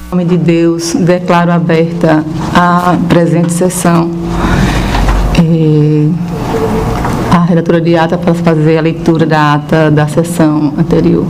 Em nome de Deus, declaro aberta a presente sessão. A relatora de ata para fazer a leitura da ata da sessão anterior.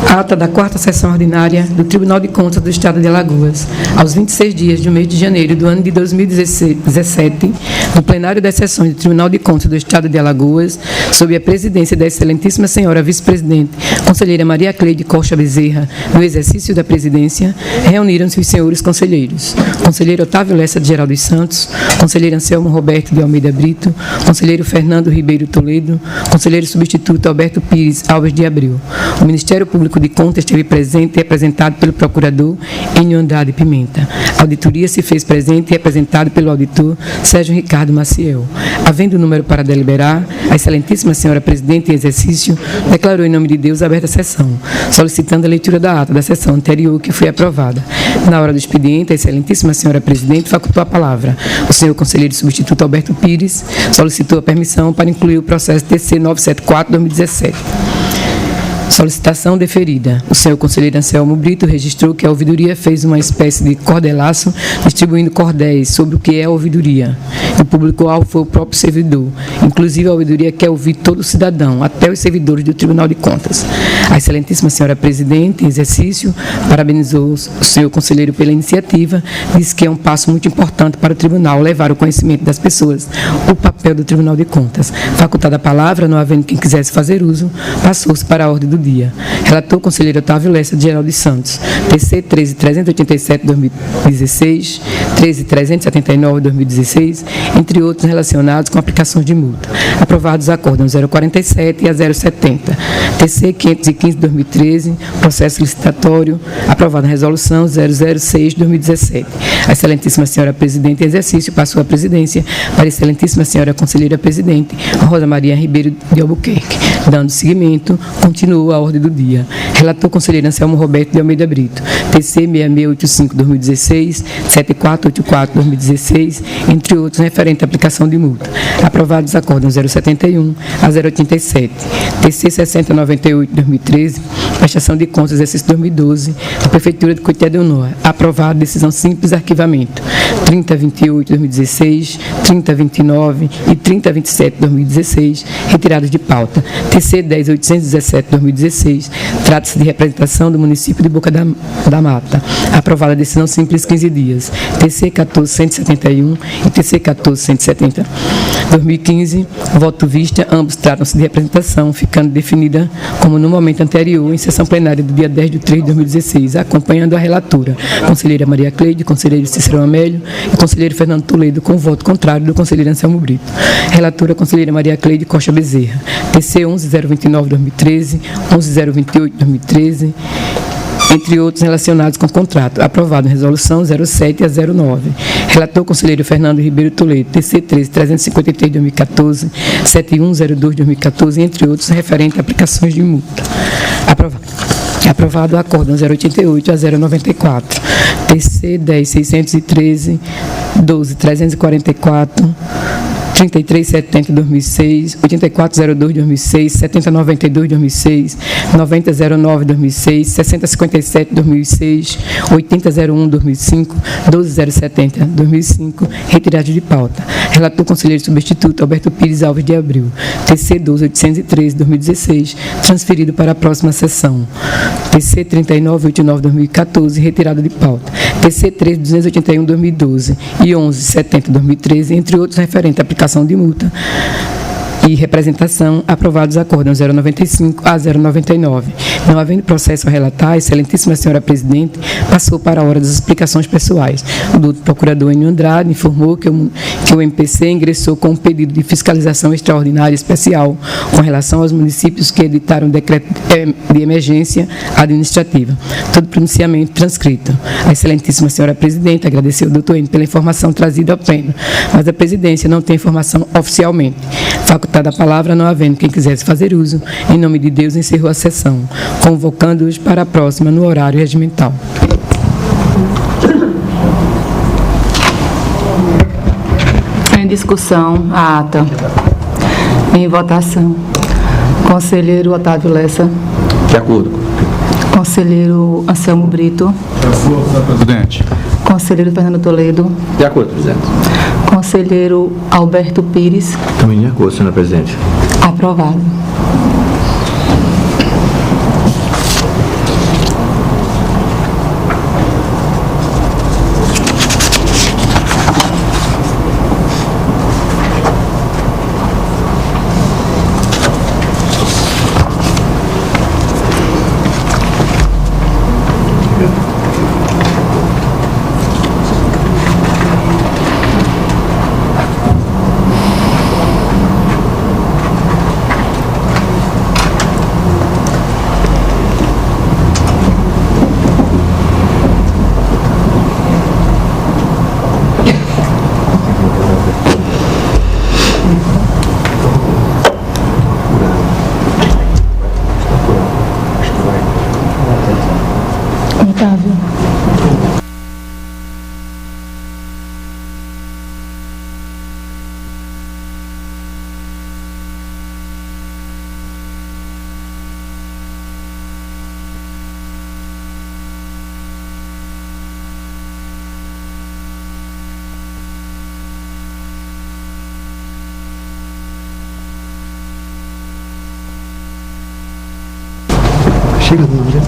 Ata da 4ª Sessão Ordinária do Tribunal de Contas do Estado de Alagoas, aos 26 dias do mês de janeiro do ano de 2017, no plenário das sessões do Tribunal de Contas do Estado de Alagoas, sob a presidência da excelentíssima senhora vice-presidente, conselheira Maria Cleide Costa Bezerra, no exercício da presidência, reuniram-se os senhores conselheiros: conselheiro Otávio Lessa de Geral dos Santos, conselheiro Anselmo Roberto de Almeida Brito, conselheiro Fernando Ribeiro Toledo, conselheiro substituto Alberto Pires Alves de Abreu. O Ministério Público de Contas esteve presente e representado pelo procurador Enio Andrade Pimenta. A auditoria se fez presente e representado pelo auditor Sérgio Ricardo Maciel. Havendo número para deliberar, a excelentíssima senhora presidente em exercício declarou em nome de Deus aberta a sessão, solicitando a leitura da ata da sessão anterior que foi aprovada. Na hora do expediente, a excelentíssima senhora presidente facultou a palavra. O senhor conselheiro substituto Alberto Pires solicitou a permissão para incluir o processo TC 974/2017. Solicitação deferida. O senhor conselheiro Anselmo Brito registrou que a ouvidoria fez uma espécie de cordelaço, distribuindo cordéis sobre o que é a ouvidoria. O público-alvo foi o próprio servidor. Inclusive, a ouvidoria quer ouvir todo cidadão, até os servidores do Tribunal de Contas. A excelentíssima senhora presidente, em exercício, parabenizou o senhor conselheiro pela iniciativa, disse que é um passo muito importante para o tribunal levar o conhecimento das pessoas o papel do Tribunal de Contas. Facultada a palavra, não havendo quem quisesse fazer uso, passou-se para a ordem do dia. Relator o conselheiro Otávio Lessa de Geral dos Santos, TC 13.387/2016, 13.379/2016, entre outros relacionados com aplicações de multa. Aprovados acórdãos 047 e a 070. TC 515/2013, processo licitatório. Aprovada a resolução 006/2017. A excelentíssima senhora presidente em exercício passou a presidência para a excelentíssima senhora conselheira presidente, Rosa Maria Ribeiro de Albuquerque. Dando seguimento, continua a ordem do dia. Relator conselheiro Anselmo Roberto de Almeida Brito, TC 6685/2016, 7484/2016, entre outros, referente à aplicação de multa. Aprovados acórdãos 071 a 087. TC 6098/2013, prestação de contas exercício 2012, da Prefeitura de Coité de Unoa. Aprovado decisão simples arquivamento 3028/2016, 3029 e 3027/2016, retirados de pauta. TC 10817/2016, trata-se de representação do município de Boca da Mata. Aprovada a decisão simples 15 dias. TC 14171 e TC 14170/2015, voto vista, ambos tratam-se de representação, ficando definida como no momento anterior, em sessão plenária do dia 10 de 3 de 2016, acompanhando a relatora, conselheira Maria Cleide, conselheiro Cícero Amélio e conselheiro Fernando Toledo, com voto contrário do conselheiro Anselmo Brito. Relatora, conselheira Maria Cleide Costa Bezerra, TC 11029/2013, 11028/2013, entre outros relacionados com o contrato. Aprovado em resolução 07 a 09. Relator conselheiro Fernando Ribeiro Toledo, TC 13353/2014, 7102/2014, entre outros, referente a aplicações de multa. Aprovado o acórdão 088 a 094. TC 10613, 12344, 3370/2006, 8402/2006, 7092/2006, 9009/2006, 6057/2006, 8001/2005, 12070/2005, retirado de pauta. Relator conselheiro substituto Alberto Pires Alves de Abreu, TC 12813/2016, transferido para a próxima sessão. TC 3989/2014, retirado de pauta. TC 13281/2012 e 1170/2013, entre outros, referente à aplicação de multa e representação, aprovados acórdãos 095 a 099. Não havendo processo a relatar, a excelentíssima senhora presidente passou para a hora das explicações pessoais. O doutor procurador Enio Andrade informou que o MPC ingressou com um pedido de fiscalização extraordinária especial com relação aos municípios que editaram decreto de emergência administrativa. Todo pronunciamento transcrito. A excelentíssima senhora presidente agradeceu ao doutor Enio pela informação trazida ao pleno, mas a presidência não tem informação oficialmente. Facultada a palavra, não havendo quem quisesse fazer uso, em nome de Deus, encerrou a sessão, convocando-os para a próxima no horário regimental. Em discussão, a ata. Em votação. Conselheiro Otávio Lessa. De acordo. Conselheiro Anselmo Brito. Presidente. Conselheiro Fernando Toledo. De acordo, presidente. Conselheiro Alberto Pires. Também de acordo, senhora presidente. Aprovado. Otávio. Chega do nome já.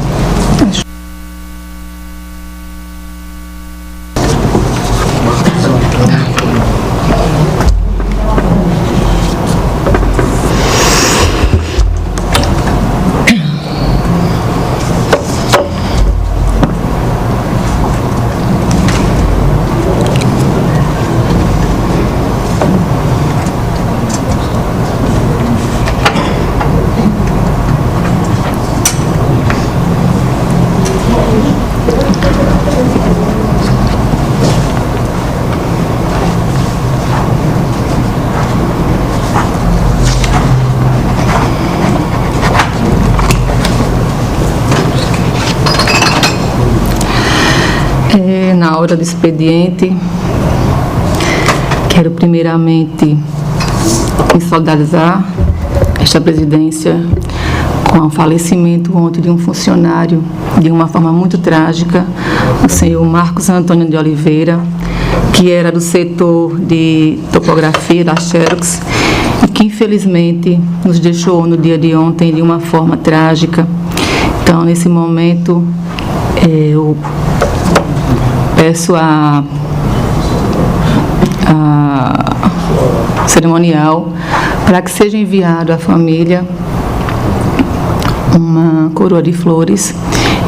Na hora do expediente, quero primeiramente me solidarizar esta presidência com o falecimento ontem de um funcionário de uma forma muito trágica, o senhor Marcos Antônio de Oliveira, que era do setor de topografia da Xerox e que infelizmente nos deixou no dia de ontem de uma forma trágica. Então, nesse momento, eu peço a cerimonial para que seja enviado à família uma coroa de flores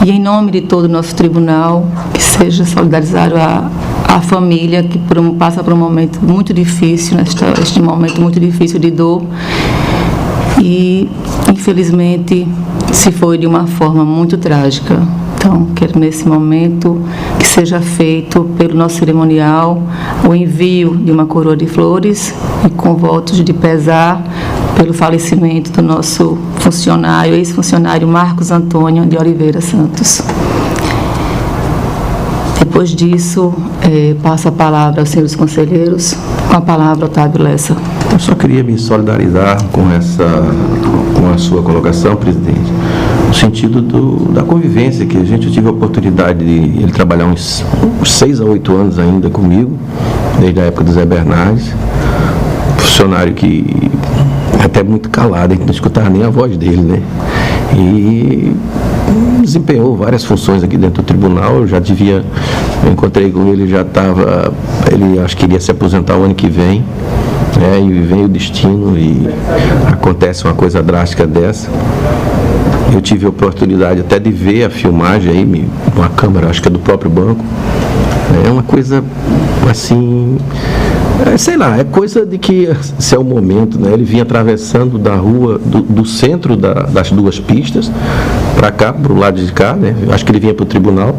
e, em nome de todo o nosso tribunal, que seja solidarizado à família que passa por um momento muito difícil, este momento muito difícil de dor e, infelizmente, se foi de uma forma muito trágica. Então, quero nesse momento que seja feito pelo nosso cerimonial o envio de uma coroa de flores e com votos de pesar pelo falecimento do nosso funcionário, ex-funcionário Marcos Antônio de Oliveira Santos. Depois disso, passo a palavra aos senhores conselheiros. Com a palavra, Otávio Lessa. Eu só queria me solidarizar com a sua colocação, presidente, no sentido da convivência, que eu tive a oportunidade de ele trabalhar uns 6 a 8 anos ainda comigo, desde a época do Zé Bernardes, funcionário que até muito calado, a gente não escutava nem a voz dele, né? E desempenhou várias funções aqui dentro do tribunal. Eu encontrei com ele, ele acho que iria se aposentar o ano que vem, né? E vem o destino e acontece uma coisa drástica dessa. Eu tive a oportunidade até de ver a filmagem aí, numa câmera, acho que é do próprio banco. É uma coisa assim, sei lá, é coisa de que esse é o momento, né? Ele vinha atravessando da rua, do centro das duas pistas, para cá, para o lado de cá, né? Eu acho que ele vinha para o tribunal.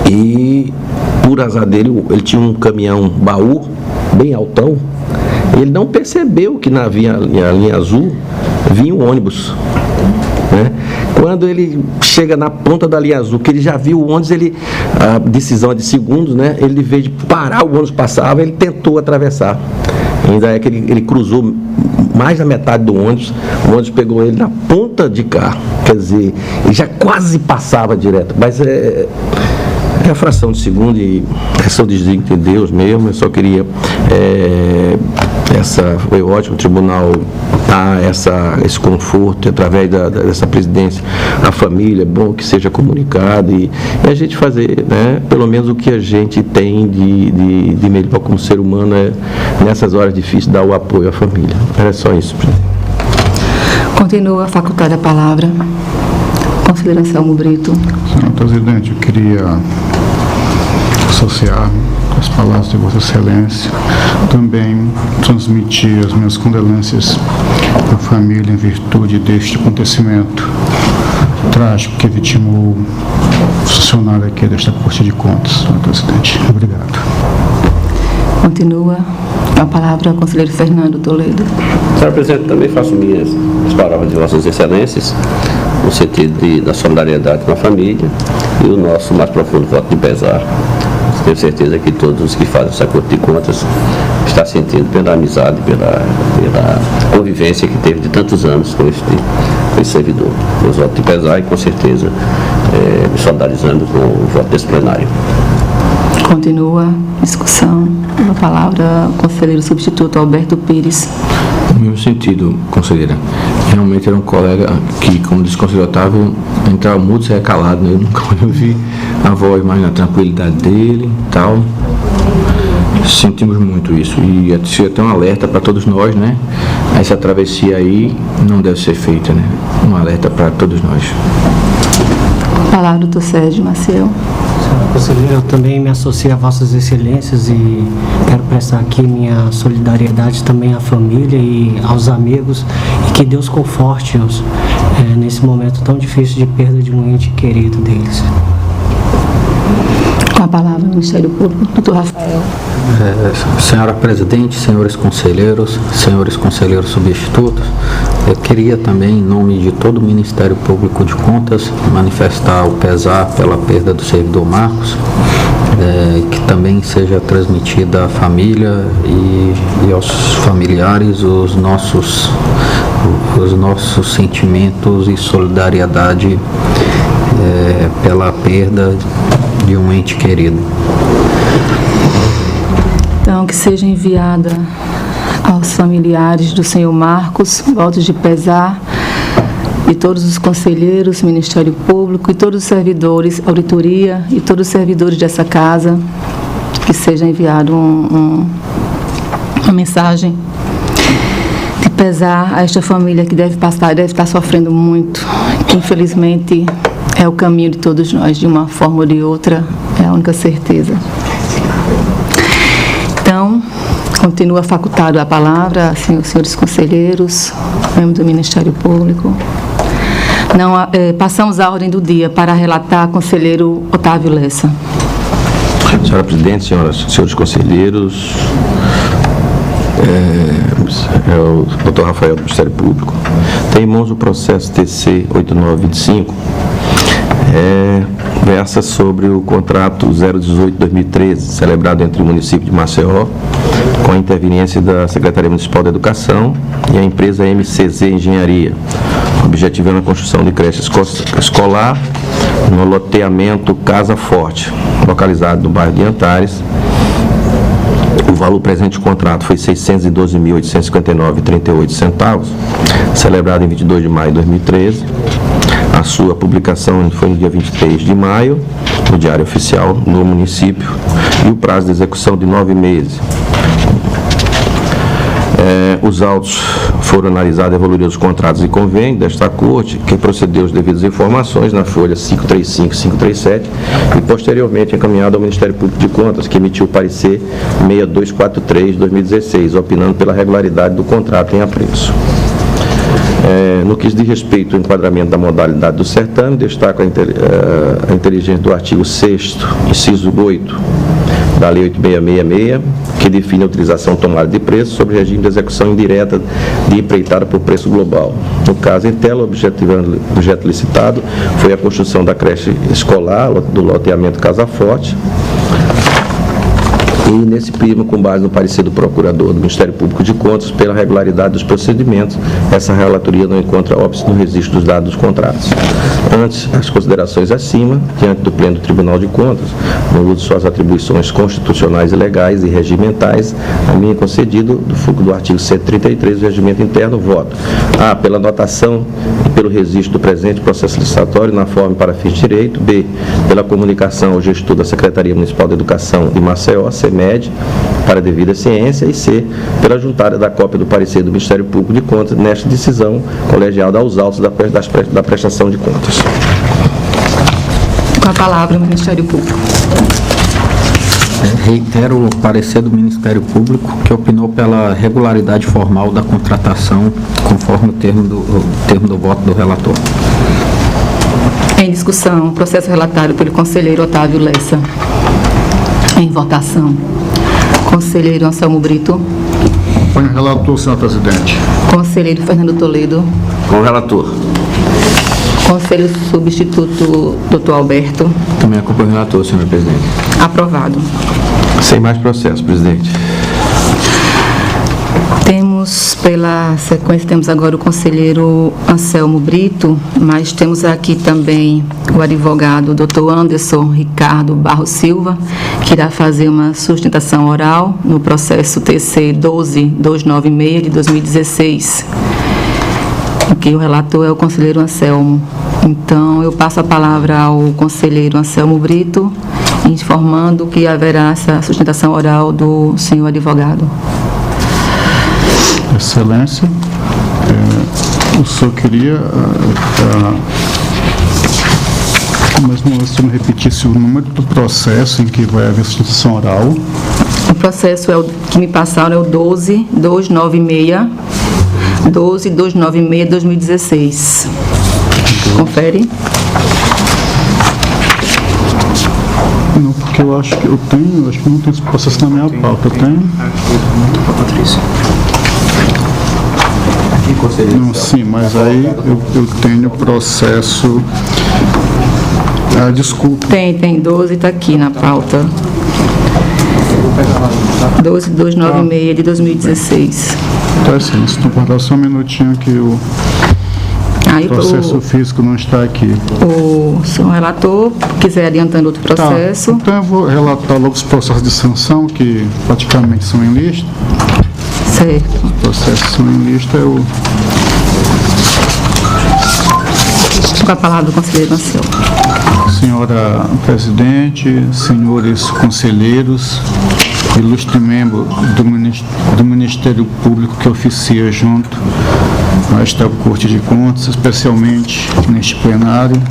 E, por azar dele, ele tinha um caminhão baú, bem altão. Ele não percebeu que na linha azul vinha um ônibus, né? Quando ele chega na ponta da linha azul, que ele já viu o ônibus, a decisão é de segundos, né? Ele, em vez de parar, o ônibus passava, ele tentou atravessar. Ainda é que ele cruzou mais da metade do ônibus, o ônibus pegou ele na ponta de cá, quer dizer, ele já quase passava direto, mas é a fração de segundo e essa eu desligo de Deus mesmo. Eu só queria, foi ótimo, o tribunal dá esse conforto através dessa presidência, a família, é bom que seja comunicado e a gente fazer, né, pelo menos o que a gente tem de melhor como ser humano nessas horas difíceis, dar o apoio à família. Era só isso, presidente. Continua a facultar a palavra. Conselheiro Anselmo Brito. Senhor presidente, eu queria associar-me com as palavras de Vossa Excelência, também transmitir as minhas condolências à família em virtude deste acontecimento trágico que vitimou o funcionário aqui desta Corte de Contas, senhor presidente. Obrigado. Continua a palavra ao conselheiro Fernando Toledo. Senhor presidente, também faço minhas as palavras de Vossas Excelências no sentido da solidariedade com a família e o nosso mais profundo voto de pesar. Tenho certeza que todos os que fazem essa Corte de Contas estão sentindo pela amizade, pela convivência que teve de tantos anos com esse servidor. Meus votos de pesar e, com certeza, me solidarizando com o voto desse plenário. Continua a discussão. A palavra ao conselheiro substituto Alberto Pires. No mesmo sentido, conselheira, realmente era um colega que, como disse o conselheiro Otávio, entrava mudo, saia calado, né? Eu nunca ouvi a voz mais na tranquilidade dele e tal. Sentimos muito isso e seria até um alerta para todos nós, né? Essa travessia aí não deve ser feita, né? Um alerta para todos nós. Palavra do Dr. Sérgio Maciel. Conselheiro, eu também me associo a Vossas Excelências e quero prestar aqui minha solidariedade também à família e aos amigos e que Deus conforte-os nesse momento tão difícil de perda de um ente querido deles. Com a palavra o Ministério Público, doutor Rafael. Senhora Presidente, senhores conselheiros substitutos, eu queria também, em nome de todo o Ministério Público de Contas, manifestar o pesar pela perda do servidor Marcos, que também seja transmitida à família e aos familiares os nossos sentimentos e solidariedade pela perda de um ente querido. Então, que seja enviada aos familiares do senhor Marcos, votos de pesar de todos os conselheiros, Ministério Público e todos os servidores, auditoria e todos os servidores dessa casa, que seja enviado uma mensagem de pesar a esta família que deve estar sofrendo muito, que infelizmente é o caminho de todos nós, de uma forma ou de outra, é a única certeza. Então, continua facultado a palavra, senhores conselheiros, membros do Ministério Público. Passamos à ordem do dia para relatar conselheiro Otávio Lessa. Senhora Presidente, senhores conselheiros, o Dr. Rafael do Ministério Público, tem em mãos o processo TC 8925, versa sobre o contrato 018-2013, celebrado entre o município de Maceió, com a interveniência da Secretaria Municipal da Educação e a empresa MCZ Engenharia, objetivando a construção de creche escolar no loteamento Casa Forte, localizado no bairro de Antares. O valor presente do contrato foi R$ 612.859,38, celebrado em 22 de maio de 2013. A sua publicação foi no dia 23 de maio, no Diário Oficial do município, e o prazo de execução de 9 meses. Os autos foram analisados e evoluídos os contratos e convênios desta Corte, que procedeu as devidas informações na folha 535 e 537 e posteriormente encaminhado ao Ministério Público de Contas, que emitiu o parecer 6243 de 2016, opinando pela regularidade do contrato em apreço. No que diz respeito ao enquadramento da modalidade do certame, destaco a inteligência do artigo 6º, inciso 8, da Lei 8666, que define a utilização tomada de preço sobre regime de execução indireta de empreitada por preço global. No caso em tela, o objeto licitado foi a construção da creche escolar do loteamento Casa Forte. E nesse primo, com base no parecer do Procurador do Ministério Público de Contas, pela regularidade dos procedimentos, essa relatoria não encontra óbice no registro dos dados dos contratos. Antes, as considerações acima, diante do Pleno do Tribunal de Contas, no uso de suas atribuições constitucionais e legais e regimentais, a mim é concedido, do fulcro do artigo 133 do Regimento Interno, voto. A. Pela anotação e pelo registro do presente processo licitatório na forma para fins de direito. B. Pela comunicação ao gestor da Secretaria Municipal de Educação de Maceió, CEMED, para devida ciência. E C. Pela juntada da cópia do parecer do Ministério Público de Contas nesta decisão colegiada aos autos da prestação de contas. Com a palavra, o Ministério Público. Reitero o parecer do Ministério Público, que opinou pela regularidade formal da contratação, conforme o termo do voto do relator. Em discussão, processo relatado pelo conselheiro Otávio Lessa. Em votação, conselheiro Anselmo Brito. Acompanho o relator, senhor presidente. Conselheiro Fernando Toledo. Com o relator. Conselheiro substituto Dr. Alberto. Também acompanho o relator, senhor presidente. Aprovado. Sem mais processo, presidente. Pela sequência, temos agora o conselheiro Anselmo Brito, mas temos aqui também o advogado Dr. Anderson Ricardo Barros Silva, que irá fazer uma sustentação oral no processo TC 12296 de 2016. Aqui o relator é o conselheiro Anselmo. Então, eu passo a palavra ao conselheiro Anselmo Brito, informando que haverá essa sustentação oral do senhor advogado. Excelência, eu só queria, mas não, se eu não repetisse o número do processo em que vai haver sustentação oral. O processo que me passaram é o 12296, 12296-2016. Confere. Não, porque eu acho que acho que não tem esse processo na minha pauta, eu tenho? Não, sim, mas aí eu tenho processo. Desculpa. Tem 12, está aqui na pauta. 12296 de 2016. Então, assim, se tu guardar só um minutinho que o processo físico não está aqui. O senhor relator, quiser adiantando outro processo. Tá, então eu vou relatar logo os processos de sanção, que praticamente são em lista. Certo. Os processos são em lista, Com a palavra do conselheiro Anselmo. Senhora presidente, senhores conselheiros, ilustre membro do Ministério Público que oficia junto a esta Corte de Contas, especialmente neste plenário.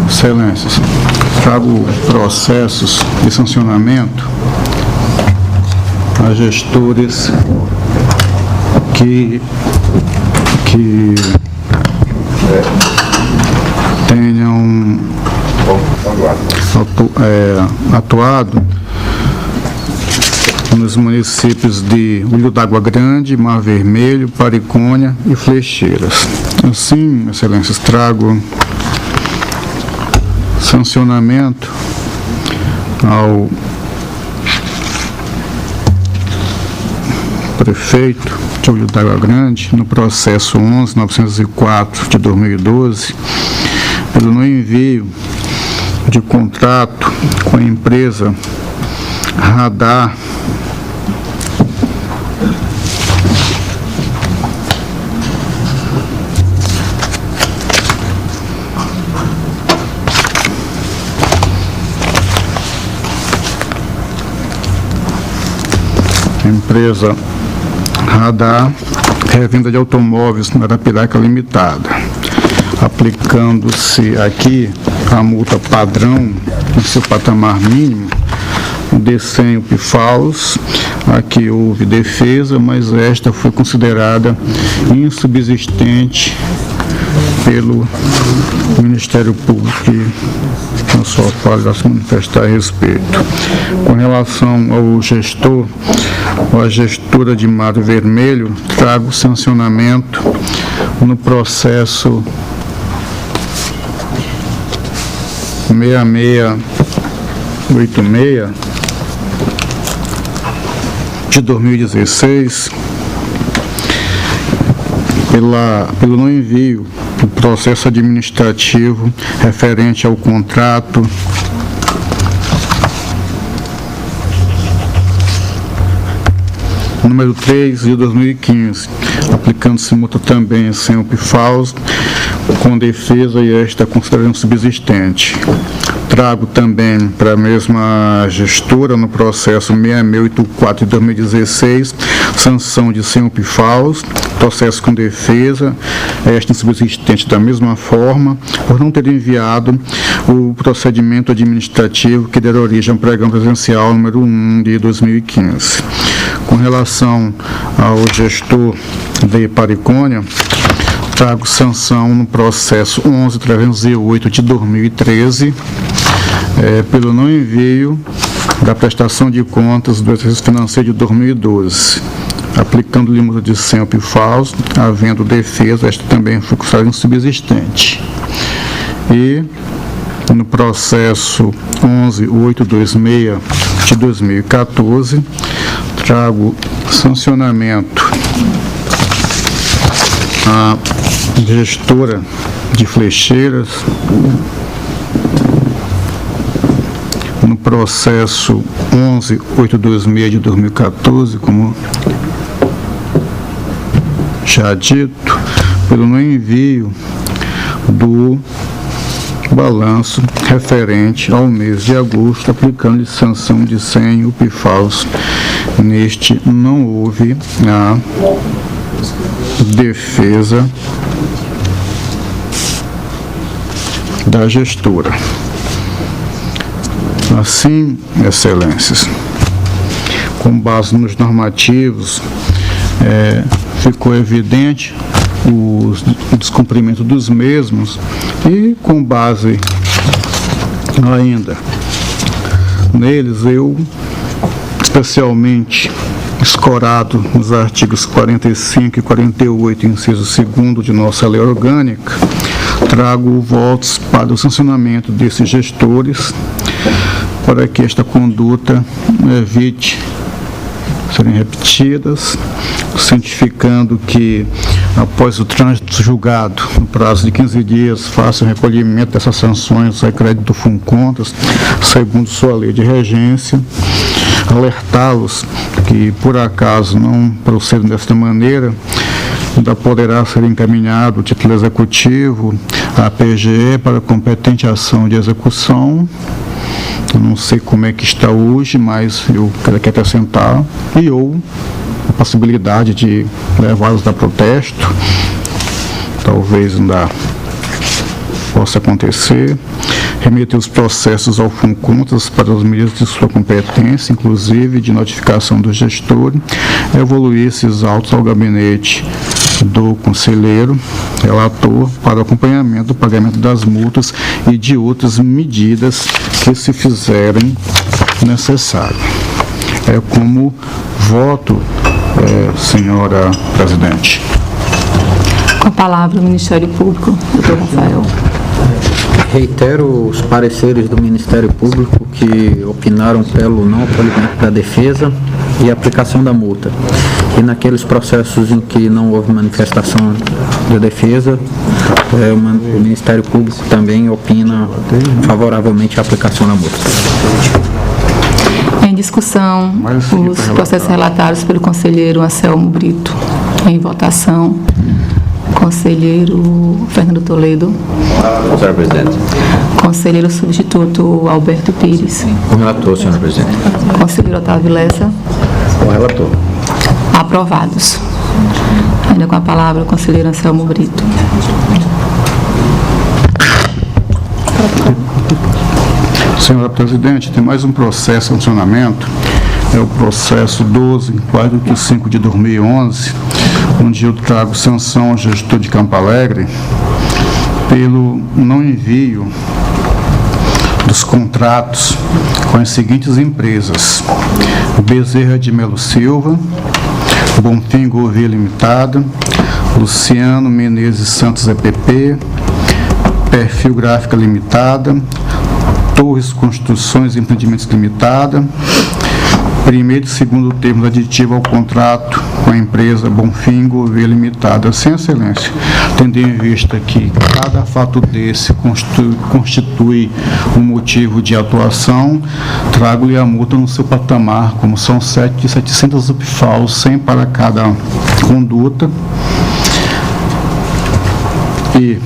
Excelências, trago processos de sancionamento a gestores que tenham atuado nos municípios de Olho d'Água Grande, Mar Vermelho, Paricônia e Flecheiras. Assim, excelências, trago sancionamento ao prefeito de Olho d'Água Grande no processo 11.904 de 2012 pelo não envio de contrato com a empresa Radar revenda de automóveis na Arapiraca Limitada, aplicando-se aqui a multa padrão no seu patamar mínimo de 100 PFAUs. Aqui houve defesa, mas esta foi considerada insubsistente pelo Ministério Público, que não só pode se manifestar a respeito. Com relação ao gestor a gestora de Mário Vermelho, trago sancionamento no processo 6686 de 2016, pelo não envio do processo administrativo referente ao contrato número 3 de 2015, aplicando-se multa também sem o PIFAUS, com defesa e esta considerando subsistente. Trago também para a mesma gestora, no processo 6684 de 2016, sanção de sem o PIFAUS, processo com defesa, esta subsistente da mesma forma, por não ter enviado o procedimento administrativo que der origem ao pregão presencial número 1 de 2015. Com relação ao gestor de Paricônia, trago sanção no processo 11308 de 2013, pelo não envio da prestação de contas do exercício financeiro de 2012, aplicando-lhe multa de sem o PIFAUS, havendo defesa, esta também foi considerada insubsistente. E no processo 11826 de 2014, trago sancionamento à gestora de Flecheiras no processo 11826 de 2014, como já dito, pelo não envio do balanço referente ao mês de agosto, aplicando-lhe sanção de sem o PIFAUS. Neste não houve a defesa da gestora. Assim, excelências, com base nos normativos, ficou evidente o descumprimento dos mesmos e, com base ainda neles, eu, especialmente escorado nos artigos 45 e 48, inciso 2º de nossa lei orgânica, trago votos para o sancionamento desses gestores, para que esta conduta evite serem repetidas, cientificando que, após o trânsito julgado, no prazo de 15 dias, faça o recolhimento dessas sanções a crédito do Funcontas, segundo sua lei de regência, alertá-los que, por acaso, não procedem desta maneira, ainda poderá ser encaminhado o título executivo à PGE para competente ação de execução. Eu não sei como é que está hoje, mas eu quero aqui acrescentar, ou a possibilidade de levá-los a protesto, talvez ainda possa acontecer, remeter os processos ao Funcontas para as medidas de sua competência, inclusive de notificação do gestor, evoluir esses autos ao gabinete do conselheiro relator para o acompanhamento do pagamento das multas e de outras medidas que se fizerem necessário. Como voto, senhora presidente. Com a palavra o Ministério Público, doutor Rafael. Reitero os pareceres do Ministério Público que opinaram pelo não acolhimento da defesa e aplicação da multa. E naqueles processos em que não houve manifestação de defesa, o Ministério Público também opina favoravelmente à aplicação da multa. Em discussão, os processos relatados pelo conselheiro Anselmo Brito. Em votação, conselheiro Fernando Toledo. Senhora presidente. Conselheiro substituto Alberto Pires. O relator, senhora presidente. Conselheiro Otávio Lessa. O relator. Aprovados. Ainda com a palavra o conselheiro Anselmo Brito. Senhora presidente, tem mais um processo em funcionamento, é o processo 12.485 de 2011, onde eu trago sanção ao gestor de Campo Alegre pelo não envio dos contratos com as seguintes empresas: Bezerra de Melo Silva, Bonfim Gouveia Limitada, Luciano Menezes Santos EPP, Perfil Gráfica Limitada, Torres Construções e Empreendimentos Limitada, primeiro e segundo termo aditivo ao contrato com a empresa Bonfim Gouveia Limitada. Sem excelência, tendo em vista que cada fato desse constitui um motivo de atuação, trago-lhe a multa no seu patamar, como são 700 UPFAL, 100 para cada conduta. E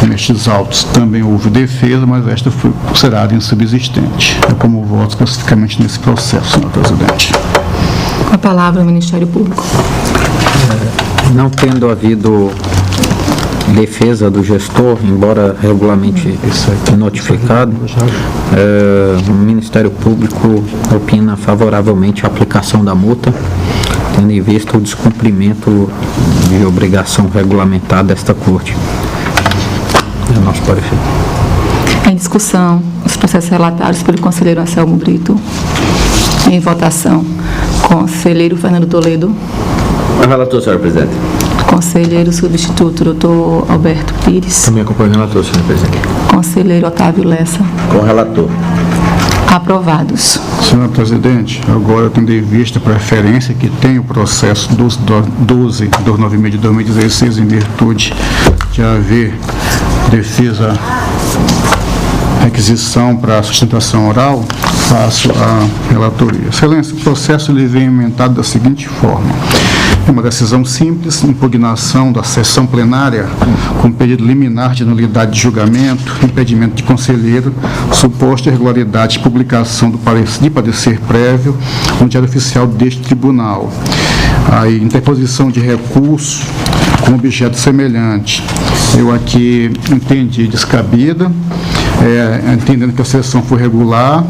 nestes autos também houve defesa, mas esta foi considerada insubsistente. É como voto especificamente nesse processo, senhor presidente. Com a palavra, o Ministério Público. Não tendo havido defesa do gestor, embora regularmente notificado, o Ministério Público opina favoravelmente a aplicação da multa, tendo em vista o descumprimento de obrigação regulamentar desta Corte. É o nosso parecer. Em discussão, os processos relatados pelo conselheiro Anselmo Brito. Em votação, conselheiro Fernando Toledo. O relator, senhor presidente. Conselheiro substituto, doutor Alberto Pires. Também acompanho o relator, senhor presidente. Conselheiro Otávio Lessa. Com o relator. Aprovados. Senhor presidente, agora tendo em vista a preferência que tem o processo 12.296 de 2016, em virtude de haver defesa, requisição para sustentação oral, faço a relatoria. Excelência, o processo ele vem emendado da seguinte forma: é uma decisão simples, impugnação da sessão plenária com pedido liminar de nulidade de julgamento, impedimento de conselheiro, suposta irregularidade de publicação de parecer prévio no Diário Oficial deste tribunal. A interposição de recurso com objeto semelhante, eu aqui entendi descabida, entendendo que a sessão foi regular,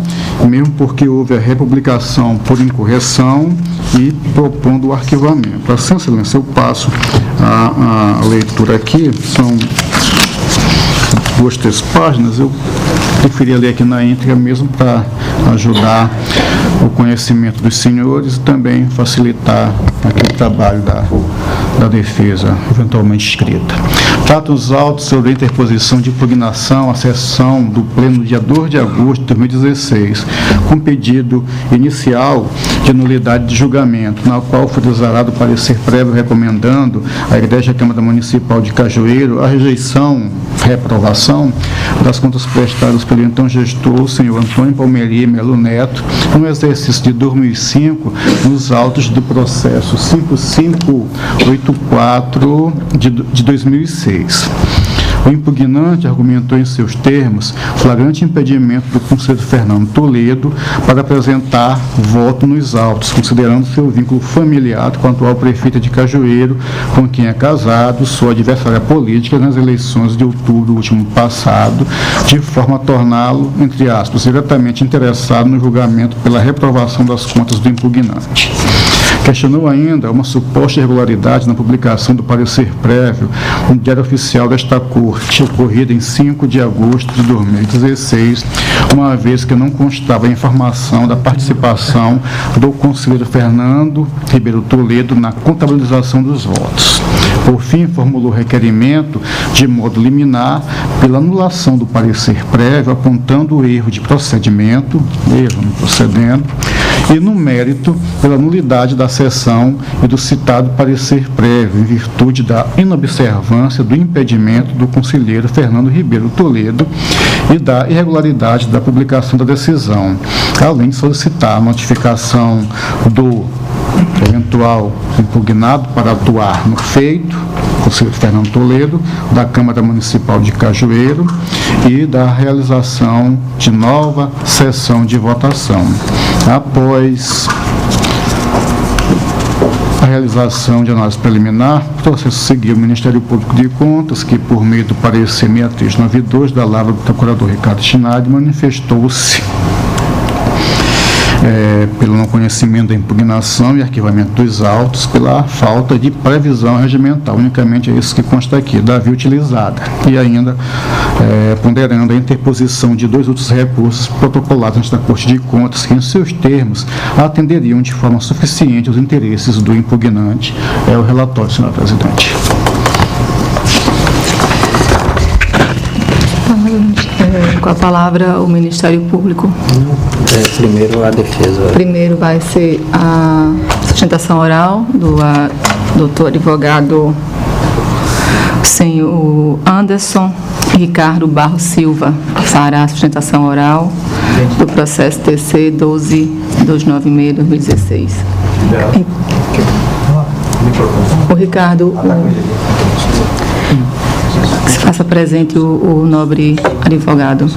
mesmo porque houve a republicação por incorreção e propondo o arquivamento. Assim, excelência, eu passo a leitura aqui, são 2, 3 páginas, eu preferia ler aqui na íntegra mesmo para ajudar o conhecimento dos senhores e também facilitar aqui o trabalho da defesa, eventualmente escrita. Trata os autos sobre a interposição de impugnação à sessão do Pleno no dia 2 de agosto de 2016, com pedido inicial de nulidade de julgamento, na qual foi desarado o parecer prévio recomendando à Igreja Câmara Municipal de Cajueiro a rejeição, reprovação das contas prestadas pelo então gestor, o senhor Antônio Palmeri Melo Neto, no exercício de 2005, nos autos do processo 5584 de 2006. O impugnante argumentou em seus termos flagrante impedimento do conselheiro Fernando Toledo para apresentar voto nos autos, considerando seu vínculo familiar com a atual prefeita de Cajueiro, com quem é casado, sua adversária política nas eleições de outubro do último passado, de forma a torná-lo, entre aspas, diretamente interessado no julgamento pela reprovação das contas do impugnante. Questionou ainda uma suposta irregularidade na publicação do parecer prévio no Diário Oficial desta Corte, ocorrida em 5 de agosto de 2016, uma vez que não constava a informação da participação do conselheiro Fernando Ribeiro Toledo na contabilização dos votos. Por fim, formulou requerimento de modo liminar pela anulação do parecer prévio, apontando o erro de procedimento, erro no procedendo, e no mérito pela nulidade da sessão e do citado parecer prévio, em virtude da inobservância do impedimento do conselheiro Fernando Ribeiro Toledo e da irregularidade da publicação da decisão, além de solicitar a notificação do eventual impugnado para atuar no feito, conselheiro Fernando Toledo, da Câmara Municipal de Cajueiro e da realização de nova sessão de votação. Após a realização de análise preliminar, o processo seguiu o Ministério Público de Contas, que, por meio do parecer 6392 da lavra do procurador Ricardo Schneider, manifestou-se pelo não conhecimento da impugnação e arquivamento dos autos, pela falta de previsão regimental. Unicamente é isso que consta aqui, da via utilizada. E ainda ponderando a interposição de 2 outros recursos protocolados ante a Corte de Contas, que em seus termos atenderiam de forma suficiente os interesses do impugnante. É o relatório, senhor presidente. Com a palavra o Ministério Público. Primeiro a defesa. Primeiro vai ser a sustentação oral do doutor advogado senhor Anderson Ricardo Barros Silva, que fará a sustentação oral do processo TC 12.296/2016. O Ricardo, que se faça presente o nobre advogado.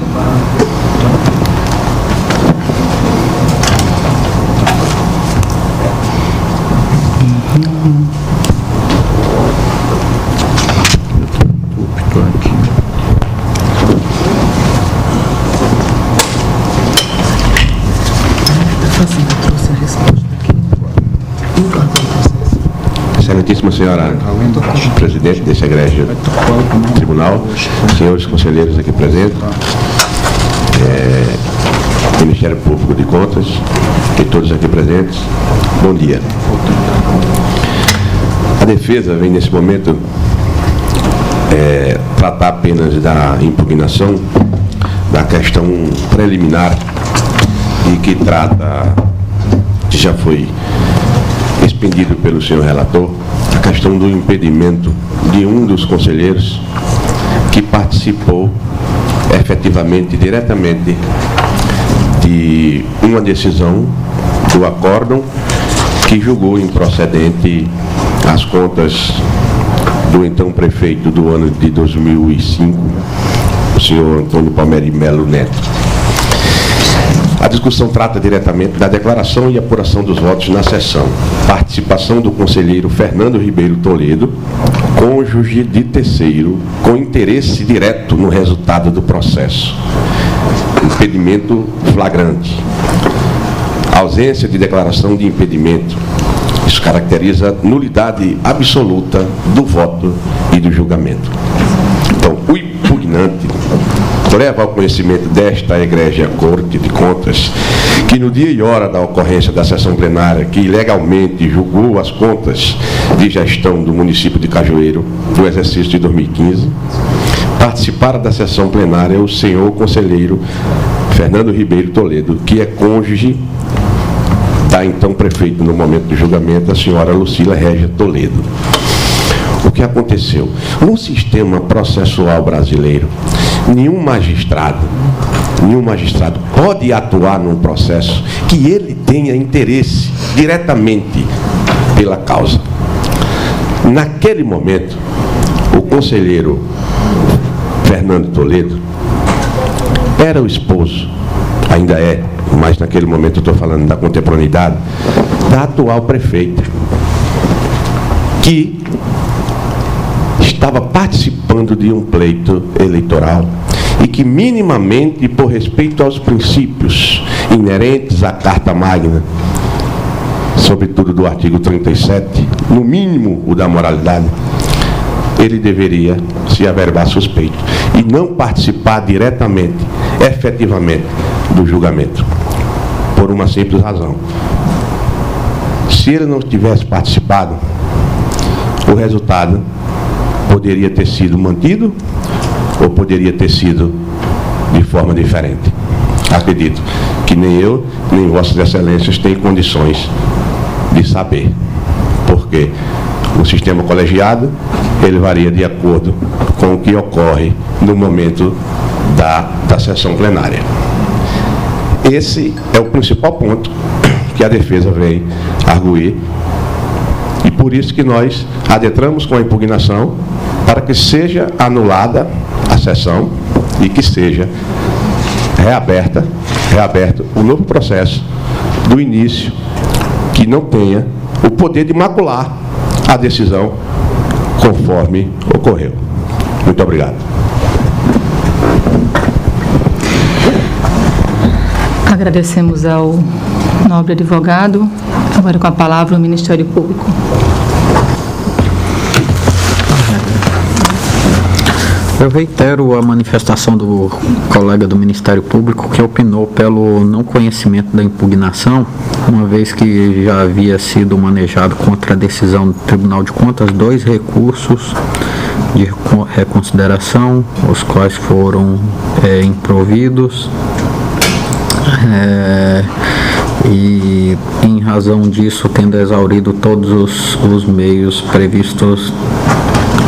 Excelentíssima senhora presidente desse egrégio tribunal, senhores conselheiros aqui presentes, Ministério Público de Contas e todos aqui presentes, bom dia. A defesa vem nesse momento tratar apenas da impugnação da questão preliminar e que trata, que já foi expendido pelo senhor relator, a questão do impedimento de um dos conselheiros que participou efetivamente, diretamente, de uma decisão do acórdão que julgou improcedente as contas do então prefeito do ano de 2005, o senhor Antônio Palmeri Melo Neto. A discussão trata diretamente da declaração e apuração dos votos na sessão. Participação do conselheiro Fernando Ribeiro Toledo, cônjuge de terceiro, com interesse direto no resultado do processo. Impedimento flagrante. Ausência de declaração de impedimento. Isso caracteriza nulidade absoluta do voto e do julgamento. Então, o impugnante leva ao conhecimento desta egrégia Corte de Contas que no dia e hora da ocorrência da sessão plenária que ilegalmente julgou as contas de gestão do município de Cajueiro do exercício de 2015, participaram da sessão plenária o senhor conselheiro Fernando Ribeiro Toledo, que é cônjuge da então prefeito no momento do julgamento, a senhora Lucila Régia Toledo. O que aconteceu? No sistema processual brasileiro, nenhum magistrado pode atuar num processo que ele tenha interesse diretamente pela causa. Naquele momento, o conselheiro Fernando Toledo era o esposo, ainda é, mas naquele momento eu estou falando da contemporaneidade, da atual prefeita, que estava participando de um pleito eleitoral e que minimamente, por respeito aos princípios inerentes à Carta Magna, sobretudo do artigo 37, no mínimo o da moralidade, ele deveria se averbar suspeito e não participar diretamente, efetivamente, do julgamento, por uma simples razão. Se ele não tivesse participado, o resultado poderia ter sido mantido ou poderia ter sido de forma diferente. Acredito que nem eu, nem Vossas Excelências têm condições de saber, porque o sistema colegiado, ele varia de acordo com o que ocorre no momento da sessão plenária. Esse é o principal ponto que a defesa vem arguir, e por isso que nós adentramos com a impugnação para que seja anulada a sessão e que seja reaberto o novo processo do início, que não tenha o poder de macular a decisão conforme ocorreu. Muito obrigado. Agradecemos ao nobre advogado. Agora com a palavra o Ministério Público. Eu reitero a manifestação do colega do Ministério Público que opinou pelo não conhecimento da impugnação, uma vez que já havia sido manejado contra a decisão do Tribunal de Contas 2 recursos de reconsideração, os quais foram improvidos. E em razão disso, tendo exaurido todos os meios previstos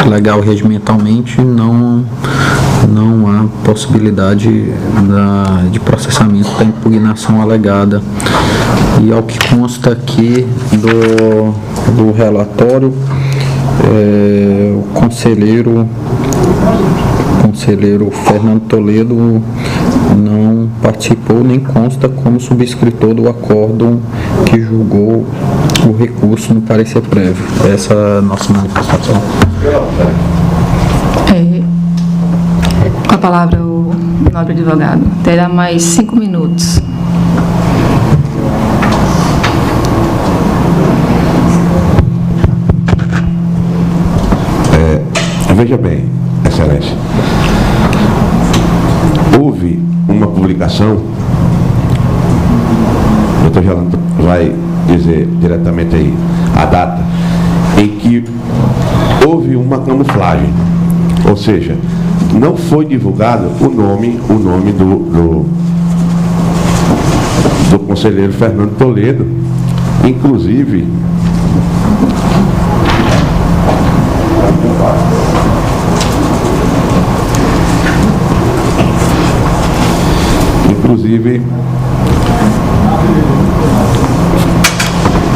legal e regimentalmente, não há possibilidade de processamento da impugnação alegada. E ao que consta aqui do relatório, o conselheiro Fernando Toledo não participou nem consta como subscritor do acórdão que julgou o recurso no parecer prévio. Essa é a nossa manifestação. Com a palavra o nobre advogado. Terá mais 5 minutos. Veja bem, Excelência, houve uma publicação, o doutor Geraldo vai dizer diretamente aí a data, em que houve uma camuflagem, ou seja, não foi divulgado o nome do conselheiro Fernando Toledo, inclusive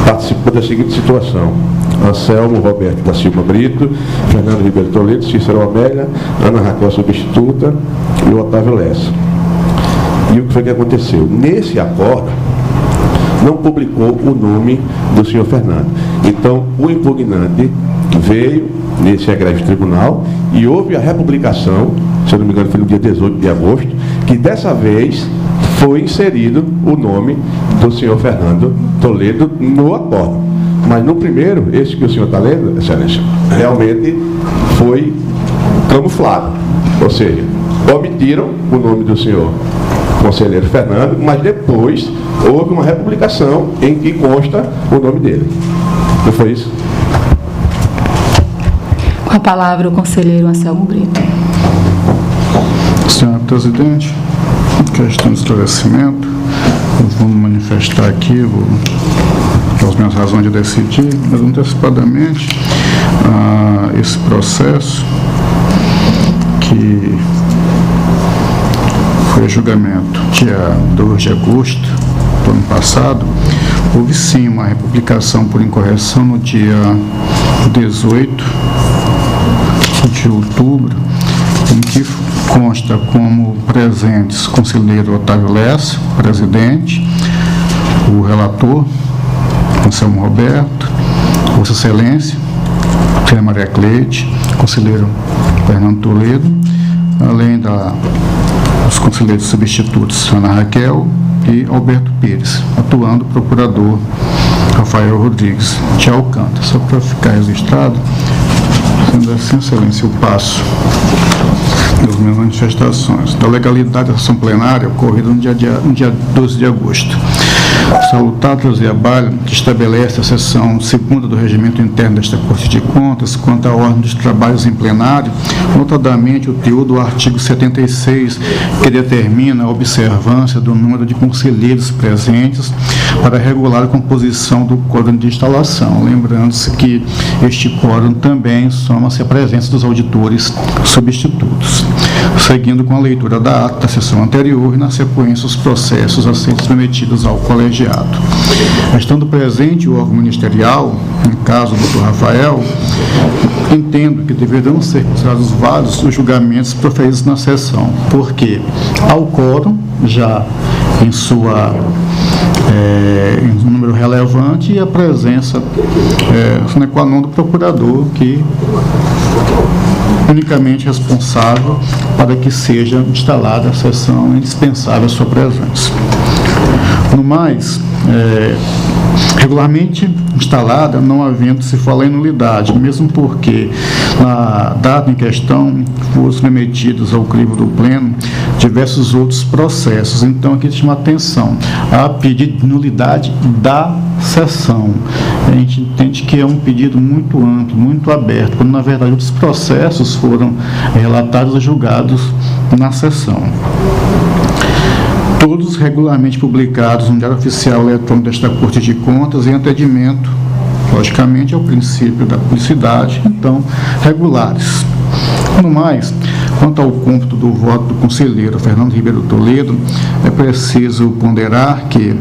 participou da seguinte situação: Anselmo Roberto da Silva Brito, Fernando Ribeiro Toledo, Cícero Amélia, Ana Raquel substituta e o Otávio Lessa. E o que foi que aconteceu? Nesse acordo não publicou o nome do senhor Fernando. Então o impugnante veio nesse egrégio tribunal e houve a republicação, se eu não me engano foi no dia 18 de agosto, que dessa vez foi inserido o nome do senhor Fernando Toledo no acordo. Mas no primeiro, esse que o senhor está lendo, Excelência, realmente foi camuflado. Ou seja, omitiram o nome do senhor conselheiro Fernando, mas depois houve uma republicação em que consta o nome dele. Não foi isso? Com a palavra o conselheiro Anselmo Brito. Senhora Presidente, questão de esclarecimento, eu vou manifestar aqui as minhas razões de decidir, mas antecipadamente esse processo que foi julgamento dia 2 de agosto do ano passado, houve sim uma republicação por incorreção no dia 18 de outubro, em que consta como presentes o conselheiro Otávio Lessa, presidente, o relator, Anselmo Roberto, Vossa Excelência, Tia Maria Cleide, conselheiro Fernando Toledo, além dos conselheiros substitutos Ana Raquel e Alberto Pires, atuando o procurador Rafael Rodrigues de Alcântara. Só para ficar registrado, sendo assim, Excelência, eu passo das minhas manifestações da legalidade da sessão plenária ocorrida no dia 12 de agosto. Salutar trazer a baile que estabelece a seção 2ª do regimento interno desta Corte de Contas quanto à ordem dos trabalhos em plenário, notadamente o teor do artigo 76, que determina a observância do número de conselheiros presentes para regular a composição do quórum de instalação. Lembrando-se que este quórum também soma-se a presença dos auditores substitutos. Seguindo com a leitura da ata da sessão anterior e, na sequência, os processos a serem submetidos ao colegiado. Estando presente o órgão ministerial, no caso do Dr. Rafael, entendo que deverão ser considerados válidos os julgamentos proferidos na sessão, porque há o quórum já em em número relevante e a presença sine qua non do procurador, que unicamente responsável para que seja instalada a sessão, é indispensável a sua presença. No mais, regularmente instalada, não havendo se falar em nulidade, mesmo porque na data em questão foram submetidos ao crivo do Pleno diversos outros processos. Então, aqui chama atenção a pedido de nulidade da sessão. A gente entende que é um pedido muito amplo, muito aberto, quando na verdade outros processos foram relatados e julgados na sessão. Todos regularmente publicados no Diário Oficial Eletrônico desta Corte de Contas em atendimento, logicamente, ao princípio da publicidade, então, regulares. No mais, quanto ao cômputo do voto do conselheiro Fernando Ribeiro Toledo, é preciso ponderar que,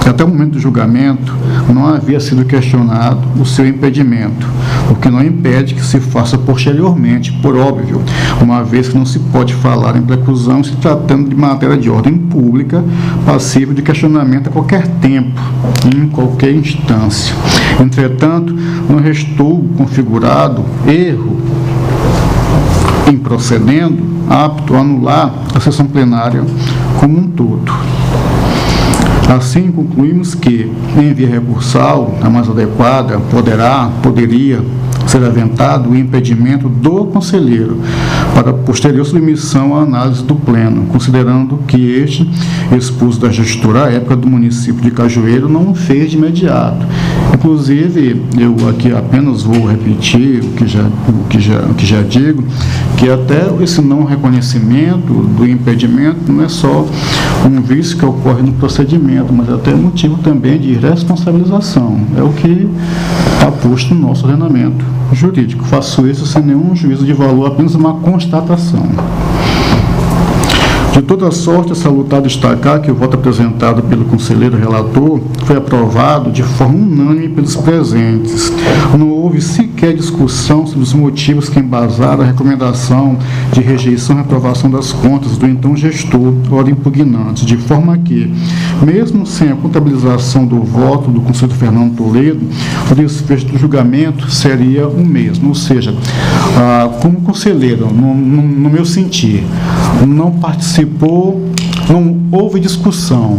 até o momento do julgamento, não havia sido questionado o seu impedimento, o que não impede que se faça posteriormente, por óbvio, uma vez que não se pode falar em preclusão se tratando de matéria de ordem pública, passível de questionamento a qualquer tempo, em qualquer instância. Entretanto, não restou configurado erro em procedendo, apto a anular a sessão plenária como um todo. Assim, concluímos que, em via recursal, a mais adequada, poderia ser aventado o impedimento do conselheiro para posterior submissão à análise do Pleno, considerando que este, expulso da gestora à época do município de Cajueiro, não o fez de imediato. Inclusive, eu aqui apenas vou repetir o que já digo, que até esse não reconhecimento do impedimento não é só um vício que ocorre no procedimento, mas até motivo também de responsabilização. É o que está posto no nosso ordenamento jurídico. Faço isso sem nenhum juízo de valor, apenas uma constatação. De toda sorte, é salutar destacar que o voto apresentado pelo conselheiro relator foi aprovado de forma unânime pelos presentes. Não houve sequer discussão sobre os motivos que embasaram a recomendação de rejeição e aprovação das contas do então gestor, ora impugnante, de forma que, mesmo sem a contabilização do voto do conselheiro Fernando Toledo, o desfecho do julgamento seria o mesmo. Ou seja, como conselheiro, no meu sentir, não participou, não houve discussão,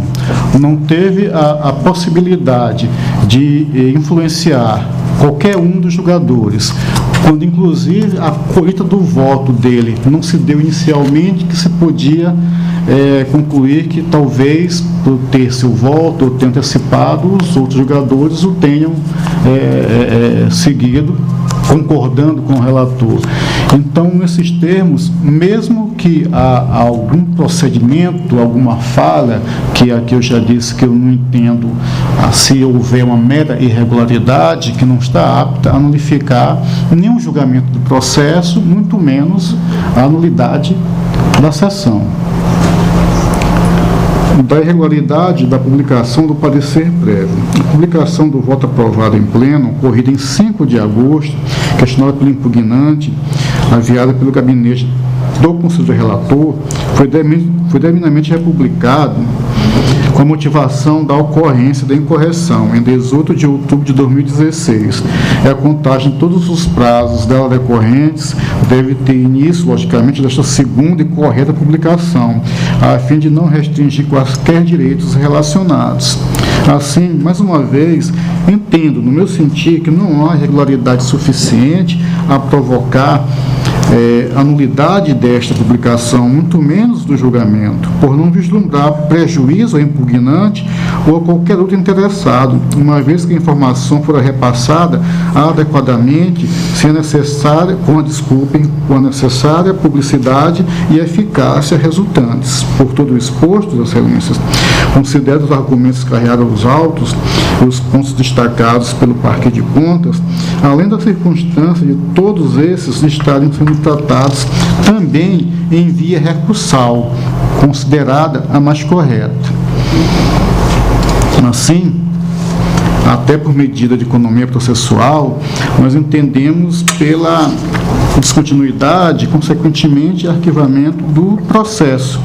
não teve a possibilidade de influenciar qualquer um dos julgadores, quando inclusive a colheita do voto dele não se deu inicialmente, que se podia concluir que talvez, por ter seu voto ou ter antecipado, os outros jogadores o tenham seguido, concordando com o relator. Então, nesses termos, mesmo que há algum procedimento, alguma falha, que aqui eu já disse que eu não entendo se houver uma mera irregularidade que não está apta a nulificar nenhum julgamento do processo, muito menos a nulidade da sessão. Da irregularidade da publicação do parecer prévio. A publicação do voto aprovado em pleno, ocorrida em 5 de agosto, questionada pelo impugnante, enviada pelo gabinete do conselheiro relator, foi devidamente republicado com a motivação da ocorrência da incorreção em 18 de outubro de 2016. A contagem de todos os prazos dela decorrentes deve ter início, logicamente, desta segunda e correta publicação, a fim de não restringir quaisquer direitos relacionados. Assim, mais uma vez, entendo, no meu sentir, que não há irregularidade suficiente a provocar a nulidade desta publicação, muito menos do julgamento, por não vislumbrar prejuízo ao impugnante ou a qualquer outro interessado, uma vez que a informação fora repassada adequadamente, se necessária, com a necessária publicidade e eficácia resultantes. Por todo o exposto, excelências, considero os argumentos carreados aos autos e os pontos destacados pelo Parque de Contas, além da circunstância de todos esses estarem sendo tratados também em via recursal, considerada a mais correta. Assim, até por medida de economia processual, nós entendemos pela descontinuidade, consequentemente, arquivamento do processo,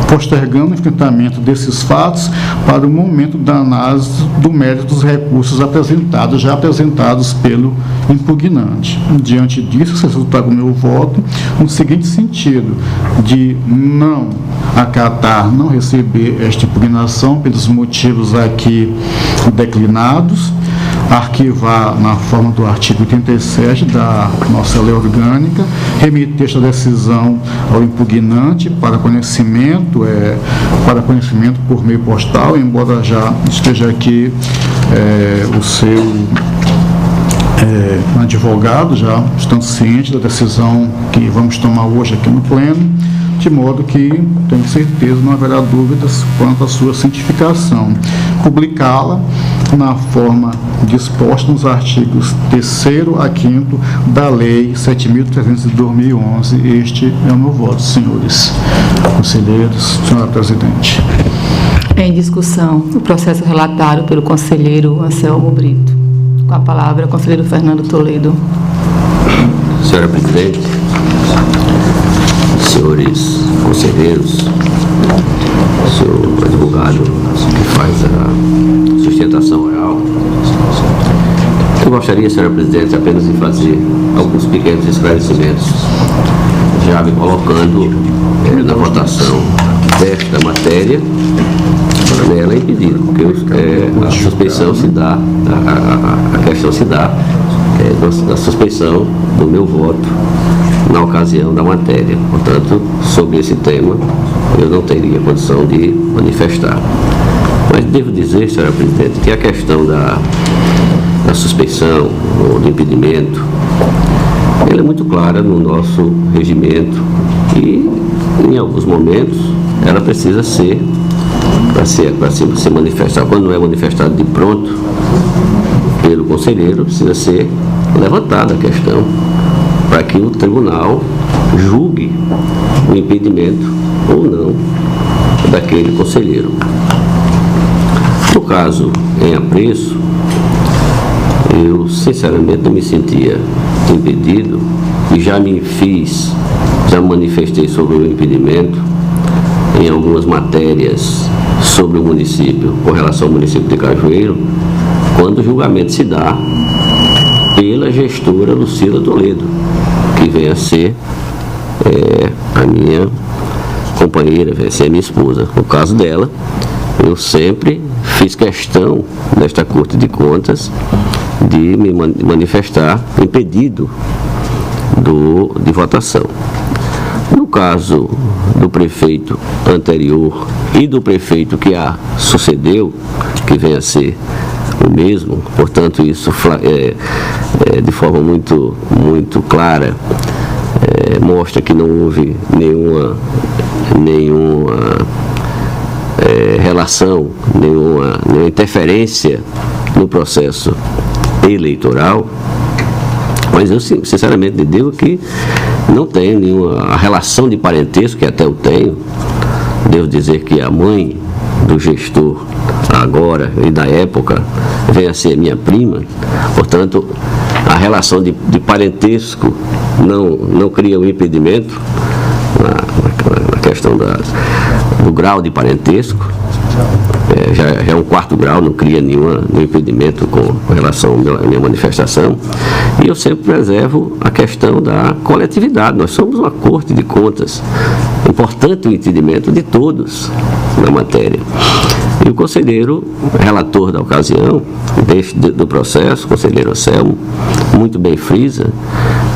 postergando o enfrentamento desses fatos para o momento da análise do mérito dos recursos já apresentados pelo impugnante. Diante disso, se resultar com o meu voto no seguinte sentido, de não acatar, não receber esta impugnação pelos motivos aqui declinados, arquivar na forma do artigo 87 da nossa lei orgânica, remeter esta decisão ao impugnante para conhecimento por meio postal, embora já esteja aqui o seu advogado, já estando ciente da decisão que vamos tomar hoje aqui no pleno, de modo que, tenho certeza, não haverá dúvidas quanto à sua cientificação. Publicá-la na forma disposta nos artigos 3º a 5º da Lei 7.300 de 2011. Este é o meu voto, senhores conselheiros, senhora presidente. Em discussão, o processo relatado pelo conselheiro Anselmo Brito. Com a palavra, o conselheiro Fernando Toledo. Senhora presidente, senhores conselheiros, senhor advogado que faz a sustentação oral, eu gostaria, senhora presidente, apenas de fazer alguns pequenos esclarecimentos, já me colocando na votação desta matéria. Ela é impedida, porque a suspeição se dá, a questão se dá da suspeição do meu voto na ocasião da matéria. Portanto, sobre esse tema, eu não teria condição de manifestar. Mas devo dizer, senhora presidente, que a questão da suspeição ou do impedimento, ela é muito clara no nosso regimento e, em alguns momentos, ela precisa ser, para se manifestar, quando não é manifestado de pronto pelo conselheiro, precisa ser levantada a questão para que o tribunal julgue o impedimento ou não daquele conselheiro. No caso em apreço, eu sinceramente não me sentia impedido e já manifestei sobre o impedimento em algumas matérias sobre o município, com relação ao município de Cajueiro, quando o julgamento se dá pela gestora Lucila Toledo, que vem a ser a minha companheira, vem a ser a minha esposa. No caso dela, eu sempre fiz questão desta Corte de Contas de me manifestar impedido de votação. No caso do prefeito anterior e do prefeito que a sucedeu, que vem a ser o mesmo, portanto, isso de forma muito, muito clara mostra que não houve nenhuma relação, nenhuma interferência no processo eleitoral. Mas eu, sinceramente, digo que não tenho nenhuma relação de parentesco, que até eu tenho. Devo dizer que a mãe do gestor, agora e da época, vem a ser minha prima. Portanto, a relação de parentesco não cria um impedimento na questão do grau de parentesco. Já é um 4º grau, não cria nenhum impedimento com relação à minha manifestação. E eu sempre preservo a questão da coletividade. Nós somos uma Corte de Contas. Importante o entendimento de todos na matéria. E o conselheiro relator da ocasião, do processo, o conselheiro Anselmo, muito bem frisa,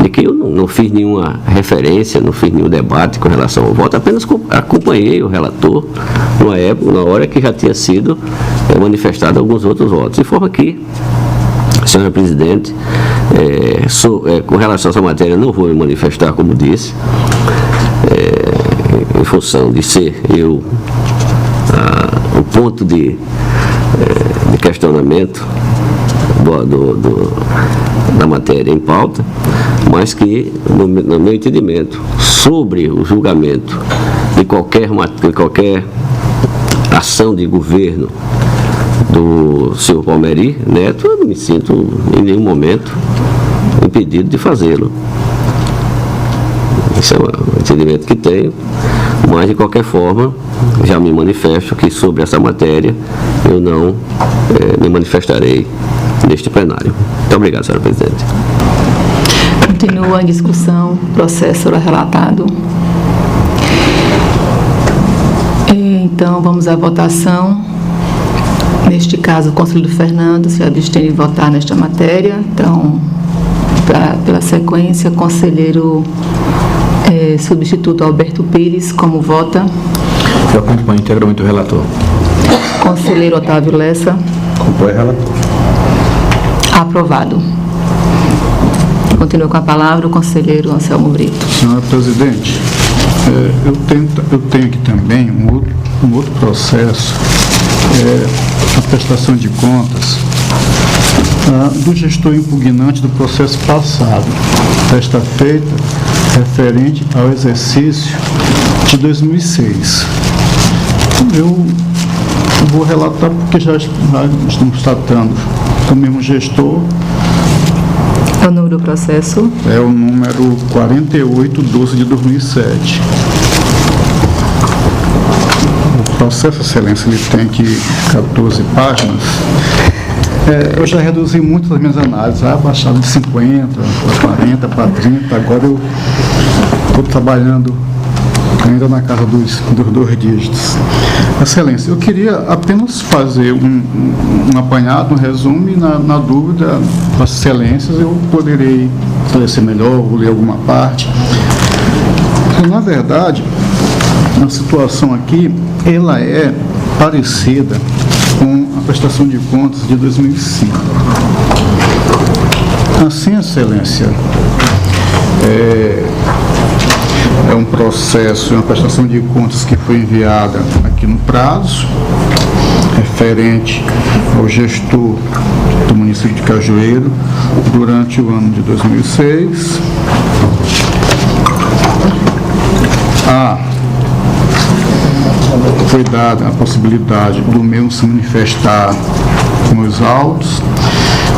de que eu não fiz nenhuma referência, não fiz nenhum debate com relação ao voto, apenas acompanhei o relator na hora que já tinha sido manifestado alguns outros votos. De forma que, senhora presidente, com relação a essa matéria, não vou me manifestar, como disse, em função de ser eu o ponto de questionamento da matéria em pauta, mas que, no meu entendimento, sobre o julgamento de qualquer ação de governo do senhor Palmeri Neto, eu não me sinto em nenhum momento impedido de fazê-lo. Esse é o entendimento que tenho, mas de qualquer forma já me manifesto que sobre essa matéria eu não me manifestarei neste plenário. Muito obrigado, senhora presidente. Continua em discussão, processo relatado. Então, vamos à votação. Neste caso, o conselheiro Fernando se abstém de votar nesta matéria. Então, pela sequência, conselheiro substituto Alberto Pires, como vota? Eu acompanho integralmente o relator. Conselheiro Otávio Lessa? Acompanho o relator. Aprovado. Continua com a palavra o conselheiro Anselmo Brito. Senhora presidente, eu tenho aqui também um outro processo, a prestação de contas do gestor impugnante do processo passado, desta feita referente ao exercício de 2006. Eu vou relatar porque já estamos tratando do mesmo gestor. É o número do processo? É o número 4812 de 2007. O processo, excelência, ele tem aqui 14 páginas. Eu já reduzi muito as minhas análises, baixava de 50 para 40, para 30, agora eu estou trabalhando ainda na casa dos 2 dígitos. Excelência, eu queria apenas fazer um apanhado, um resumo, e na dúvida das excelências eu poderei esclarecer melhor, ou ler alguma parte. Na verdade, a situação aqui, ela é parecida com a prestação de contas de 2005. Assim, excelência, é um processo, uma prestação de contas que foi enviada aqui no prazo, referente ao gestor do município de Cajueiro durante o ano de 2006. Foi dada a possibilidade do mesmo se manifestar nos autos,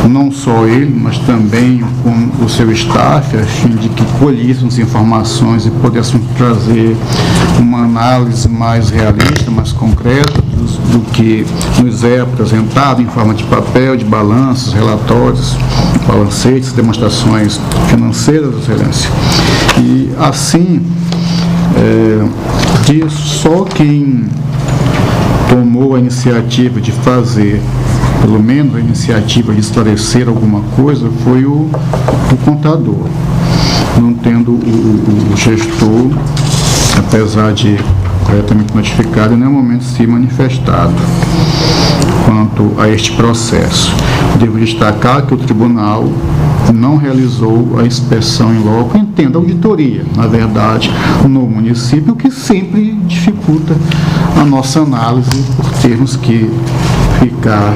não só ele, mas também com o seu staff, a fim de que colhissem as informações e pudessem trazer uma análise mais realista, mais concreta do que nos é apresentado em forma de papel, de balanços, relatórios, balancetes, demonstrações financeiras, excelência. E assim, só quem tomou a iniciativa de fazer, pelo menos a iniciativa de esclarecer alguma coisa, foi o contador, não tendo o gestor, apesar de corretamente notificado, em nenhum momento se manifestado quanto a este processo. Devo destacar que o tribunal não realizou a inspeção em loco, entenda, auditoria, na verdade, no município, o que sempre dificulta a nossa análise, por termos que ficar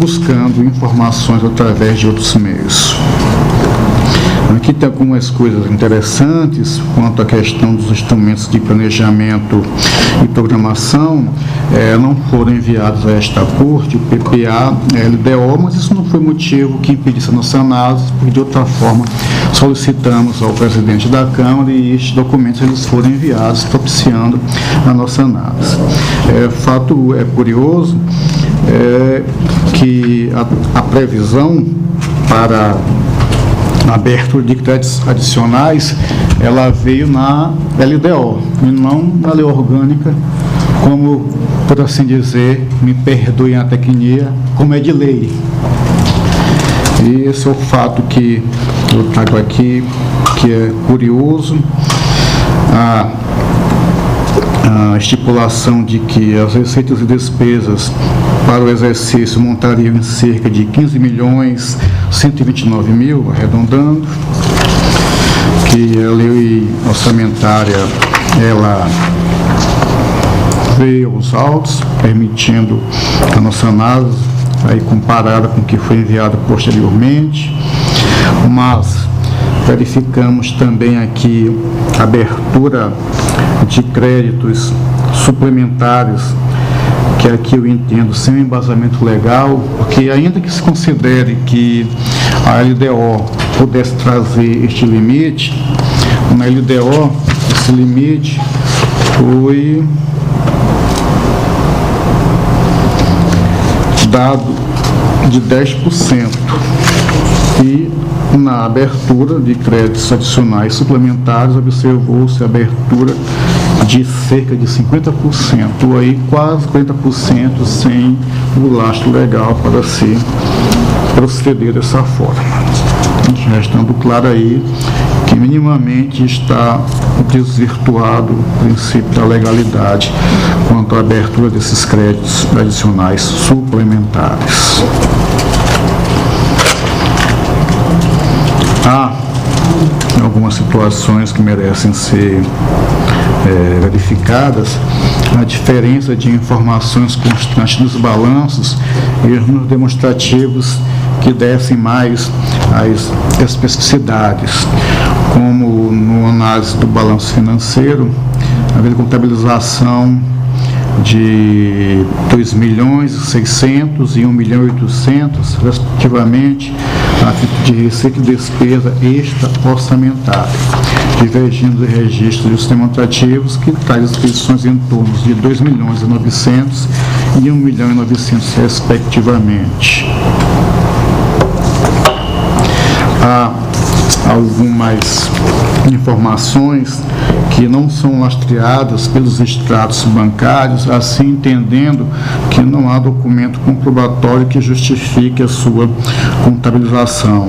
buscando informações através de outros meios. Aqui tem algumas coisas interessantes quanto à questão dos instrumentos de planejamento e programação, não foram enviados a esta corte, o PPA, LDO, mas isso não foi motivo que impedisse a nossa análise, porque de outra forma solicitamos ao presidente da Câmara e estes documentos eles foram enviados, propiciando a nossa análise. Fato curioso que a previsão para a abertura de créditos adicionais, ela veio na LDO e não na lei orgânica, como, por assim dizer, me perdoem a tecnia, como é de lei. E esse é o fato que eu trago aqui, que é curioso. A estipulação de que as receitas e despesas para o exercício montariam em cerca de 15.129.000, arredondando, que a lei orçamentária, ela veio aos autos, permitindo a nossa análise, aí comparada com o que foi enviado posteriormente, mas verificamos também aqui a abertura de créditos suplementares que aqui eu entendo sem embasamento legal, porque ainda que se considere que a LDO pudesse trazer este limite, na LDO esse limite foi dado de 10% e na abertura de créditos adicionais suplementares observou-se a abertura de cerca de 50%, aí quase 40% sem o lastro legal para se proceder dessa forma. Já estando claro aí que minimamente está desvirtuado o princípio da legalidade quanto à abertura desses créditos adicionais suplementares. Há algumas situações que merecem ser verificadas, a diferença de informações constantes nos balanços e nos demonstrativos que dessem mais as especificidades, como no análise do balanço financeiro, havendo contabilização de 2.600.000 e 1.800.000, respectivamente, a título de receita e despesa extra-orçamentária, divergindo do registro de demonstrativos que traz expedições em torno de 2.900.000 e 1.900.000, respectivamente. Há algumas informações que não são lastreadas pelos extratos bancários, assim entendendo que não há documento comprobatório que justifique a sua contabilização.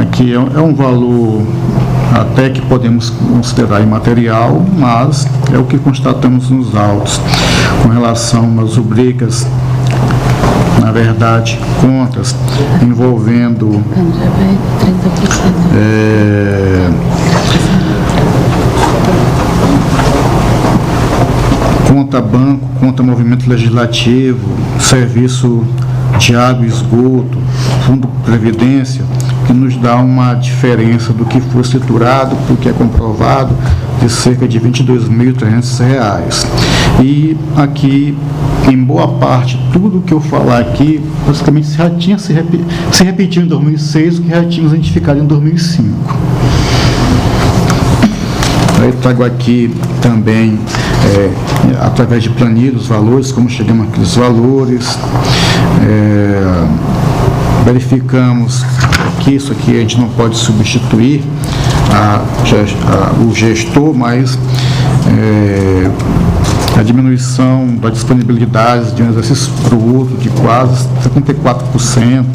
Aqui é um valor até que podemos considerar imaterial, mas é o que constatamos nos autos. Com relação às rubricas, na verdade, contas envolvendo conta banco, conta movimento legislativo, serviço de água e esgoto, fundo de previdência, que nos dá uma diferença do que foi escriturado, porque é comprovado, de cerca de R$ 22.300. E aqui, em boa parte, tudo o que eu falar aqui, basicamente já tinha se repetiu em 2006, o que já tínhamos identificado em 2005. Eu trago aqui também, através de planilha, os valores, como chegamos àqueles valores. Verificamos que isso aqui a gente não pode substituir o gestor, mas a diminuição da disponibilidade de um exercício para o outro de quase 74%.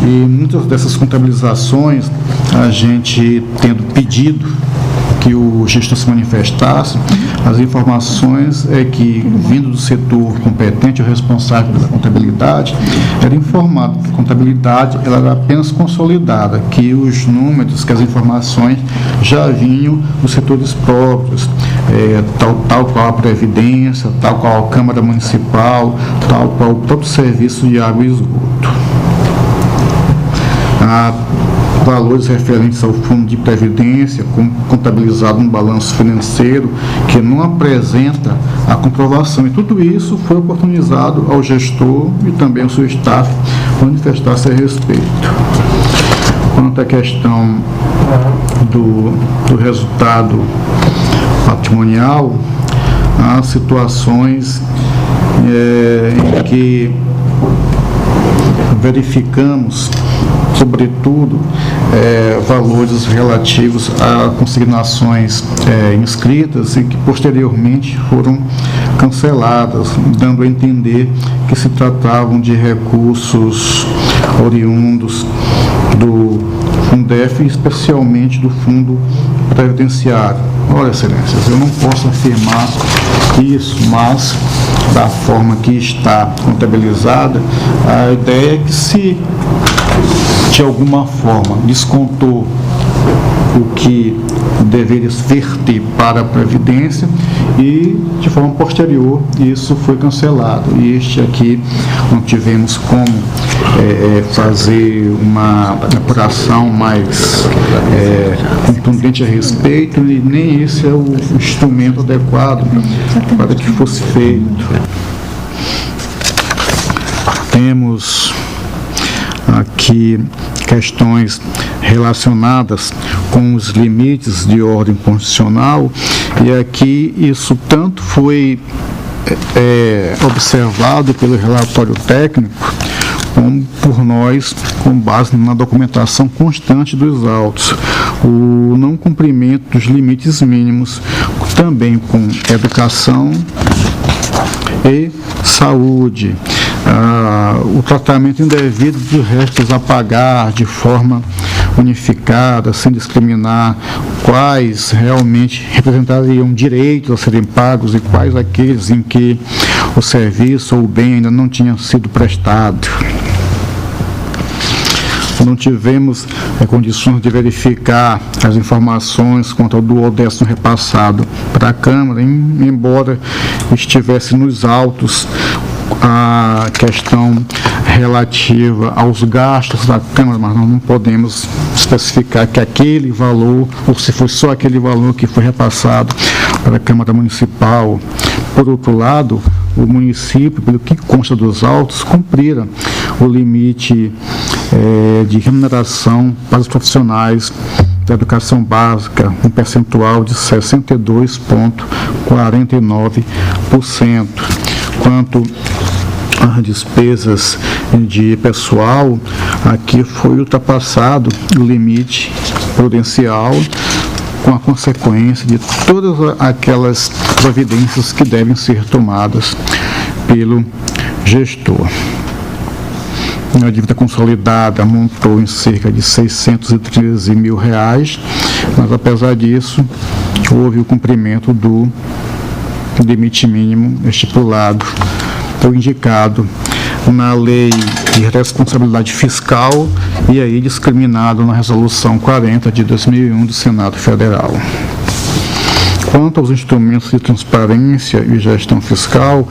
E muitas dessas contabilizações, a gente tendo pedido que o gestor se manifestasse, as informações é que, vindo do setor competente, o responsável pela contabilidade, era informado que a contabilidade ela era apenas consolidada, que os números, que as informações já vinham dos setores próprios, tal qual a Previdência, tal qual a Câmara Municipal, tal qual o próprio Serviço de Água e Esgoto. Há valores referentes ao fundo de previdência, contabilizado no balanço financeiro, que não apresenta a comprovação. E tudo isso foi oportunizado ao gestor e também ao seu staff manifestar-se a respeito. Quanto à questão do resultado patrimonial, há situações em que verificamos, sobretudo, valores relativos a consignações inscritas e que posteriormente foram canceladas, dando a entender que se tratavam de recursos oriundos do Fundef, especialmente do Fundo Previdenciário. Olha, Excelências, eu não posso afirmar isso, mas da forma que está contabilizada, a ideia é que se de alguma forma descontou o que deveria verter para a Previdência, e de forma posterior isso foi cancelado. E este aqui não tivemos como fazer uma apuração mais contundente a respeito, e nem esse é o instrumento adequado para que fosse feito. Temos aqui questões relacionadas com os limites de ordem constitucional, e aqui isso tanto foi observado pelo relatório técnico, como por nós, com base na documentação constante dos autos. O não cumprimento dos limites mínimos, também com educação e saúde. O tratamento indevido de restos a pagar de forma unificada, sem discriminar quais realmente representariam direitos a serem pagos e quais aqueles em que o serviço ou o bem ainda não tinha sido prestado. Não tivemos condições de verificar as informações quanto ao duodécimo repassado para a Câmara, embora estivesse nos autos a questão relativa aos gastos da Câmara, mas nós não podemos especificar que aquele valor, ou se foi só aquele valor que foi repassado para a Câmara Municipal. Por outro lado, o município, pelo que consta dos autos, cumprira o limite de remuneração para os profissionais da educação básica, um percentual de 62,49%. Quanto às despesas de pessoal, aqui foi ultrapassado o limite prudencial, com a consequência de todas aquelas providências que devem ser tomadas pelo gestor. A dívida consolidada montou em cerca de R$613 mil, mas apesar disso, houve o cumprimento do limite mínimo estipulado ou indicado na Lei de Responsabilidade Fiscal e aí discriminado na Resolução 40 de 2001 do Senado Federal. Quanto aos instrumentos de transparência e gestão fiscal,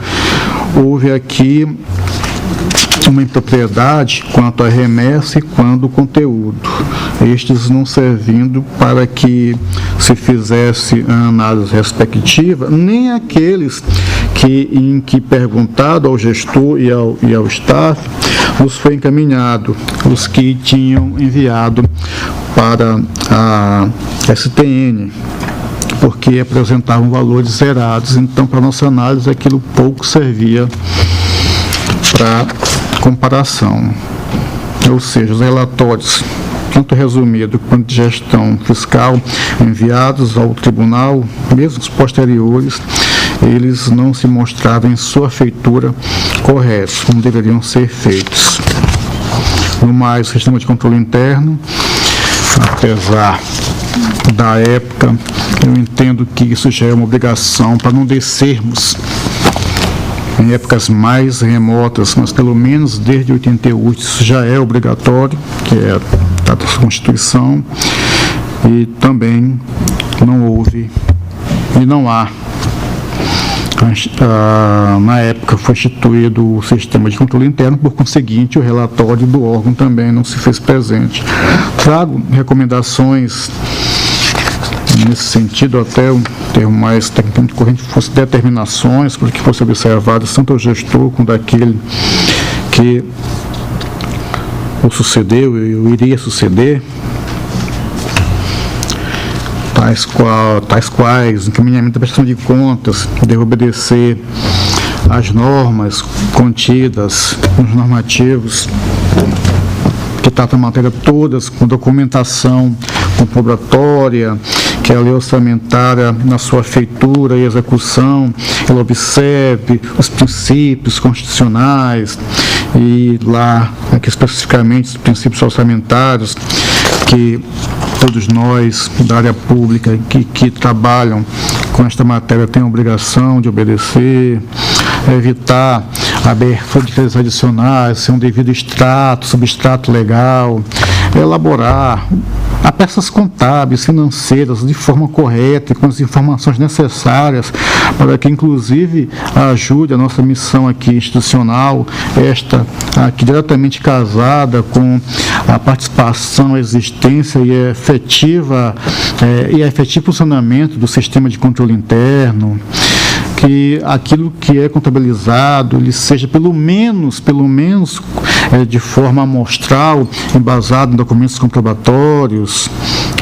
houve aqui uma impropriedade quanto à remessa e quanto ao conteúdo, estes não servindo para que se fizesse a análise respectiva, nem aqueles em que perguntado ao gestor e ao staff, nos foi encaminhado, os que tinham enviado para a STN, porque apresentavam valores zerados, então para nossa análise aquilo pouco servia para comparação. Ou seja, os relatórios, tanto resumido quanto de gestão fiscal, enviados ao tribunal, mesmo os posteriores, eles não se mostraram em sua feitura corretos, como deveriam ser feitos. No mais, o sistema de controle interno, apesar da época, eu entendo que isso já é uma obrigação para não descermos em épocas mais remotas, mas pelo menos desde 88 isso já é obrigatório, que é da Constituição, e também não houve e não há. Na época foi instituído o sistema de controle interno, por conseguinte o relatório do órgão também não se fez presente. Trago recomendações nesse sentido, até um termo mais tecnicamente corrente, fosse determinações, para que fosse observado tanto o gestor quanto aquele que o sucedeu e o iria suceder, tais quais encaminhamento da prestação de contas, deve obedecer às normas contidas nos normativos que tratam a matéria todas, com documentação comprobatória, que a lei orçamentária, na sua feitura e execução, ela observe os princípios constitucionais e lá, aqui especificamente, os princípios orçamentários que todos nós da área pública que trabalham com esta matéria têm a obrigação de obedecer, evitar a abertura de créditos adicionais, ser um devido extrato, substrato legal, elaborar a peças contábeis, financeiras, de forma correta e com as informações necessárias para que, inclusive, ajude a nossa missão aqui institucional, esta aqui diretamente casada com a participação, a existência e efetivo funcionamento do sistema de controle interno, que aquilo que é contabilizado ele seja pelo menos de forma amostral, embasado em documentos comprobatórios,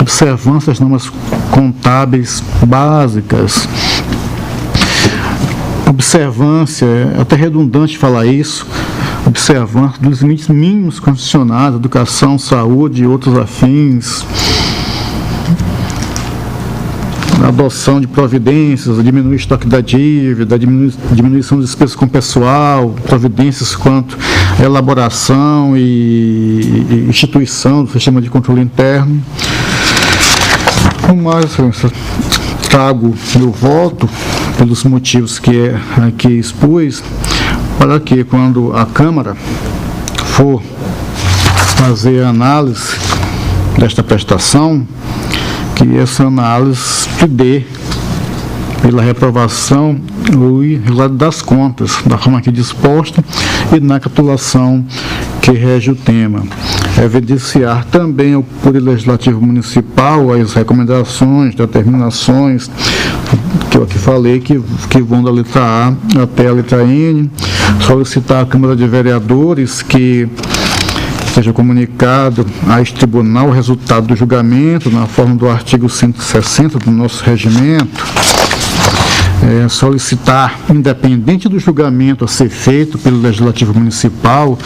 observância das normas contábeis básicas, observância, é até redundante falar isso, observância dos limites mínimos constitucionais, educação, saúde e outros afins, a adoção de providências, diminuir o estoque da dívida, diminuição das despesas com pessoal, providências quanto à elaboração e instituição do sistema de controle interno. Com mais, trago meu voto pelos motivos que aqui expus, para que quando a Câmara for fazer a análise desta prestação, que essa análise se dê pela reprovação ou irregularidade das contas, da forma aqui disposta e na capitulação que rege o tema. Evidenciar também ao Poder Legislativo Municipal as recomendações, determinações que eu aqui falei, que vão da letra A até a letra N, solicitar à Câmara de Vereadores que seja comunicado a este tribunal o resultado do julgamento na forma do artigo 160 do nosso regimento, solicitar, independente do julgamento a ser feito pelo Legislativo Municipal,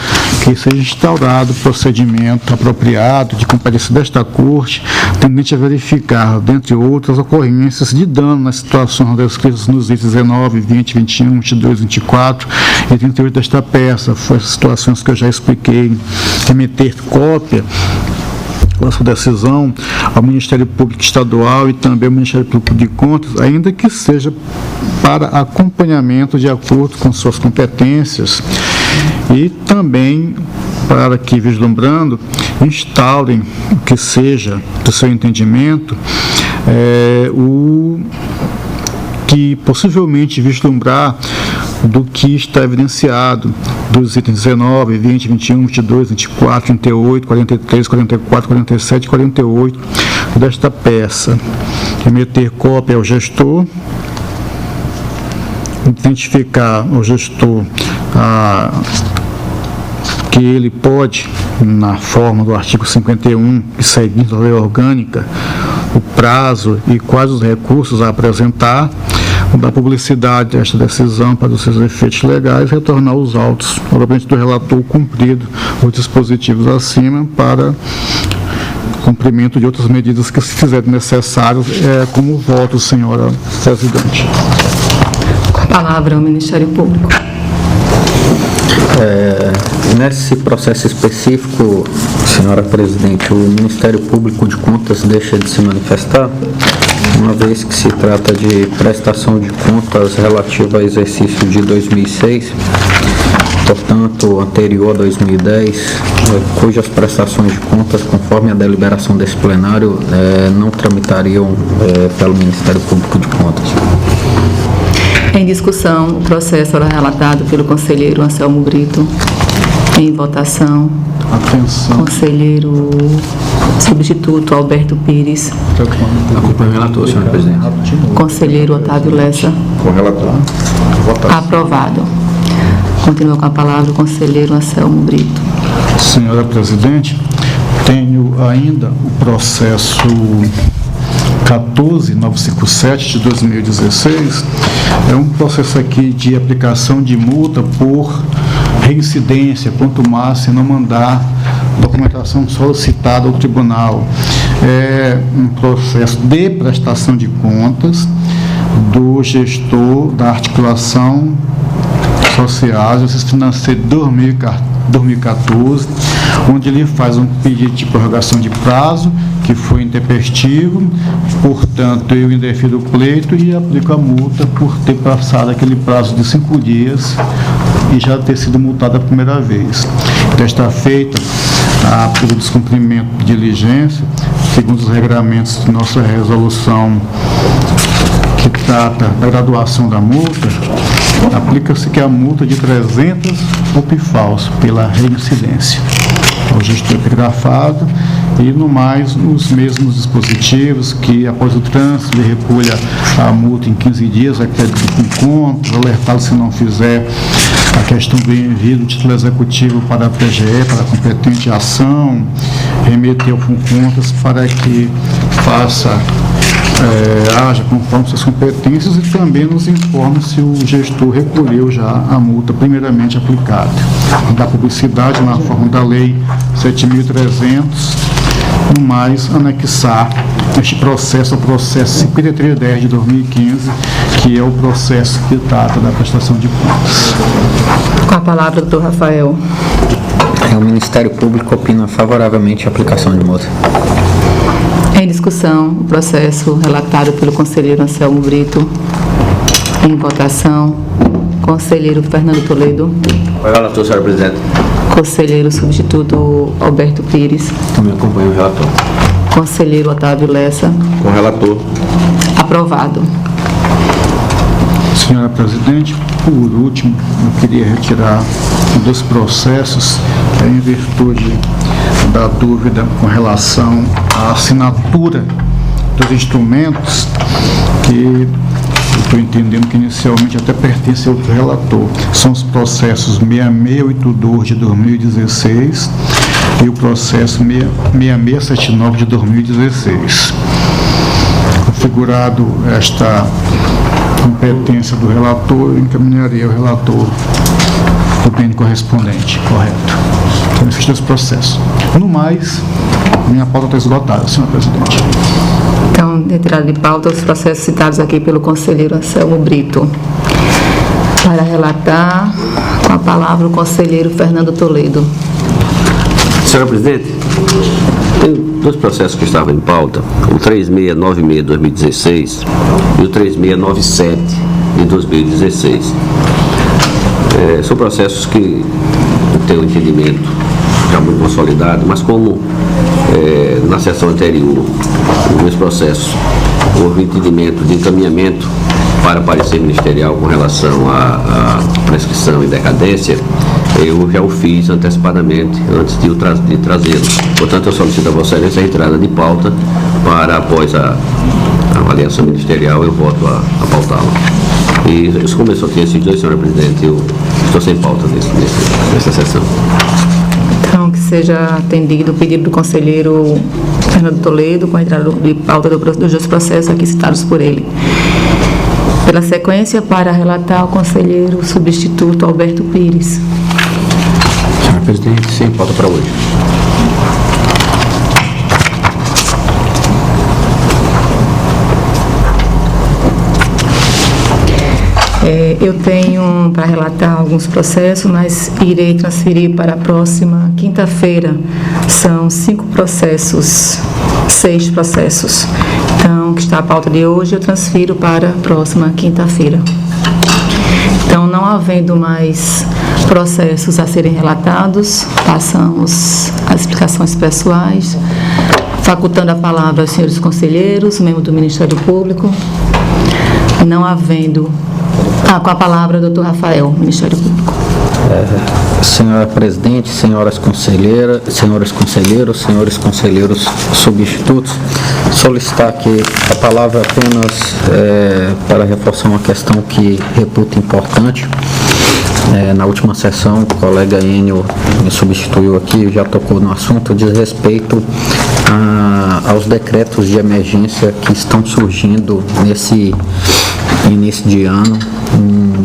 que seja instaurado procedimento apropriado de comparecer desta Corte, tendente a verificar, dentre outras ocorrências de dano nas situações descritas nos itens 19, 20, 21, 22, 24 e 38 desta peça. Foi as situações que eu já expliquei, remeter cópia da sua decisão ao Ministério Público Estadual e também ao Ministério Público de Contas, ainda que seja para acompanhamento de acordo com suas competências, e também para que, vislumbrando, instaurem o que seja do seu entendimento, o que possivelmente vislumbrar do que está evidenciado dos itens 19, 20, 21, 22, 24, 38, 43, 44, 47 e 48 desta peça. Remeter cópia ao gestor, identificar ao gestor que ele pode, na forma do artigo 51 e seguinte da lei orgânica, o prazo e quais os recursos a apresentar, dar publicidade a esta decisão para os seus efeitos legais, retornar os autos, obviamente do relator cumprido os dispositivos acima para cumprimento de outras medidas que se fizerem necessárias, como voto, senhora presidente. Com a palavra ao Ministério Público. Nesse processo específico, senhora presidente, o Ministério Público de Contas deixa de se manifestar, uma vez que se trata de prestação de contas relativa ao exercício de 2006, portanto, anterior a 2010, cujas prestações de contas, conforme a deliberação desse plenário, não tramitariam pelo Ministério Público de Contas. Em discussão, o processo era relatado pelo conselheiro Anselmo Brito. Em votação. Atenção. Conselheiro substituto Alberto Pires. Acompanho o relator, senhora presidente. Conselheiro Otávio Lessa. Com o relator. Votação. Aprovado. Continua com a palavra o conselheiro Anselmo Brito. Senhora presidente, tenho ainda o processo 14957 de 2016, é um processo aqui de aplicação de multa por reincidência, quanto mais se não mandar documentação solicitada ao tribunal. É um processo de prestação de contas do gestor da articulação social e justiça financeira de 2014, onde ele faz um pedido de prorrogação de prazo, que foi intempestivo, portanto, eu indefiro o pleito e aplico a multa por ter passado aquele prazo de 5 dias e já ter sido multado a primeira vez. Desta feita, pelo descumprimento de diligência, segundo os regramentos de nossa resolução que trata da graduação da multa, aplica-se que a multa de 300 UPFAOs pela reincidência. O gestor epigrafado e, no mais, os mesmos dispositivos que, após o trânsito, ele recolha a multa em 15 dias, é crédito com contas, alertado se não fizer a questão do envio do título executivo para a PGE, para a competente ação, remeter ao FUNCONTAS para que faça haja conforme suas competências e também nos informe se o gestor recolheu já a multa primeiramente aplicada. Da publicidade na forma da lei 7.300, no mais, anexar este processo ao processo 5310 de 2015, que é o processo que trata da prestação de contas. Com a palavra, doutor Rafael. O Ministério Público opina favoravelmente a aplicação de multa. Em discussão, o processo relatado pelo conselheiro Anselmo Brito. Em votação, conselheiro Fernando Toledo. Relator, senhora presidente. Conselheiro substituto Alberto Pires. Também acompanho o relator. Conselheiro Otávio Lessa. Com o relator. Aprovado. Senhora presidente, por último, eu queria retirar dos processos em virtude da dúvida com relação à assinatura dos instrumentos que eu estou entendendo que inicialmente até pertence ao relator. São os processos 6682 de 2016 e o processo 6679 de 2016. Configurado esta competência do relator, eu encaminharia ao relator o bem correspondente, correto. Então, eu fiz dois processos. No mais, minha pauta está esgotada, senhora presidente. Então, retirada de pauta os processos citados aqui pelo conselheiro Anselmo Brito. Para relatar, com a palavra o conselheiro Fernando Toledo. Senhora presidente, tem dois processos que estavam em pauta, o 3696 de 2016 e o 3697 de 2016. São processos que têm um entendimento já muito consolidado, mas como na sessão anterior, nesse processo, houve entendimento de encaminhamento para parecer ministerial com relação à prescrição e decadência, eu já o fiz antecipadamente, antes de trazê-lo. Portanto, eu solicito a Vossa Excelência a retirada de pauta para, após a avaliação ministerial, eu volto a pautá-lo. E isso começou aqui esses dois, senhora presidente, eu estou sem pauta nessa sessão. Então, que seja atendido o pedido do conselheiro Fernando Toledo, com a entrada de pauta dos dois processos aqui citados por ele. Pela sequência, para relatar o conselheiro substituto Alberto Pires. Senhor presidente, sem pauta para hoje. Eu tenho para relatar alguns processos, mas irei transferir para a próxima quinta-feira. São 5 processos, 6 processos. Então, que está a pauta de hoje, eu transfiro para a próxima quinta-feira. Então, não havendo mais processos a serem relatados, passamos às explicações pessoais, facultando a palavra aos senhores conselheiros, membros do Ministério Público. Não havendo... com a palavra, doutor Rafael, Ministério Público. Senhora presidente, senhoras conselheiras, senhores conselheiros, senhores conselheiros substitutos, solicitar aqui a palavra apenas para reforçar uma questão que reputo importante. Na última sessão, o colega Enio me substituiu aqui, já tocou no assunto, diz respeito aos decretos de emergência que estão surgindo nesse início de ano,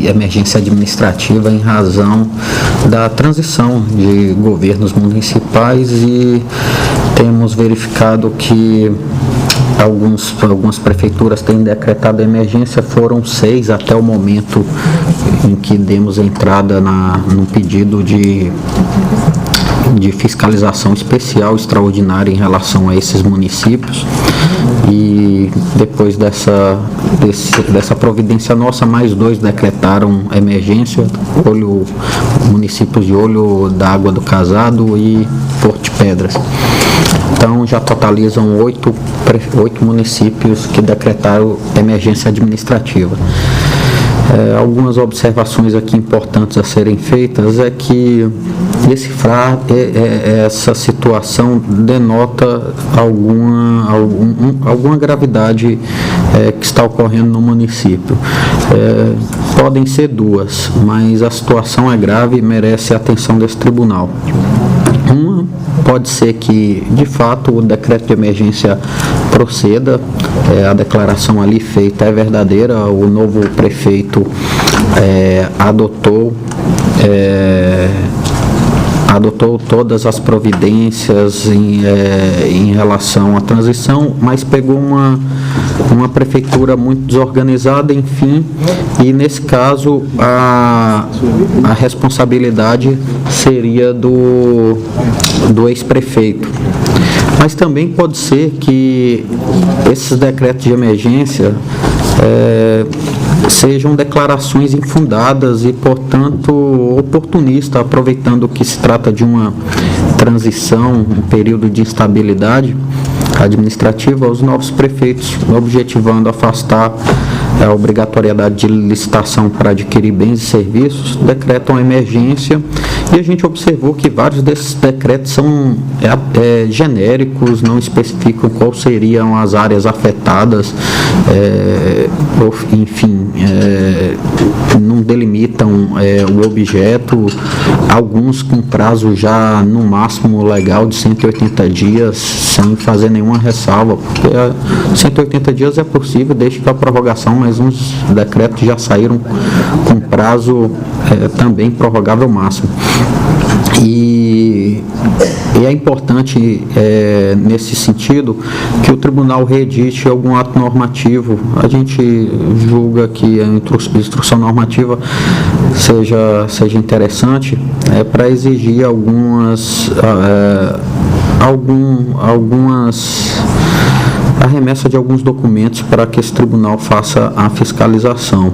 emergência administrativa em razão da transição de governos municipais, e temos verificado que algumas prefeituras têm decretado emergência, foram 6 até o momento em que demos entrada no pedido de de fiscalização especial extraordinária em relação a esses municípios, e depois dessa providência nossa, mais 2 decretaram emergência, municípios de Olho da Água do Casado e Porto de Pedras. Então já totalizam 8 municípios que decretaram emergência administrativa. Algumas observações aqui importantes a serem feitas é que essa situação denota alguma gravidade que está ocorrendo no município. Podem ser 2, mas a situação é grave e merece a atenção desse tribunal. Uma, pode ser que, de fato, o decreto de emergência proceda, a declaração ali feita é verdadeira, o novo prefeito adotou todas as providências em relação à transição, mas pegou uma prefeitura muito desorganizada, enfim, e nesse caso a responsabilidade seria do ex-prefeito. Mas também pode ser que esses decretos de emergência sejam declarações infundadas e, portanto, oportunistas, aproveitando que se trata de uma transição, um período de instabilidade administrativa, os novos prefeitos, objetivando afastar a obrigatoriedade de licitação para adquirir bens e serviços, decretam a emergência, e a gente observou que vários desses decretos são genéricos, não especificam quais seriam as áreas afetadas, enfim, não delimitam o objeto, alguns com prazo já no máximo legal de 180 dias, sem fazer nenhuma ressalva, porque 180 dias é possível desde que a prorrogação, mas uns decretos já saíram com prazo também prorrogável máximo. E é importante, nesse sentido, que o tribunal reedite algum ato normativo. A gente julga que a instrução normativa seja interessante para exigir a remessa de alguns documentos para que esse tribunal faça a fiscalização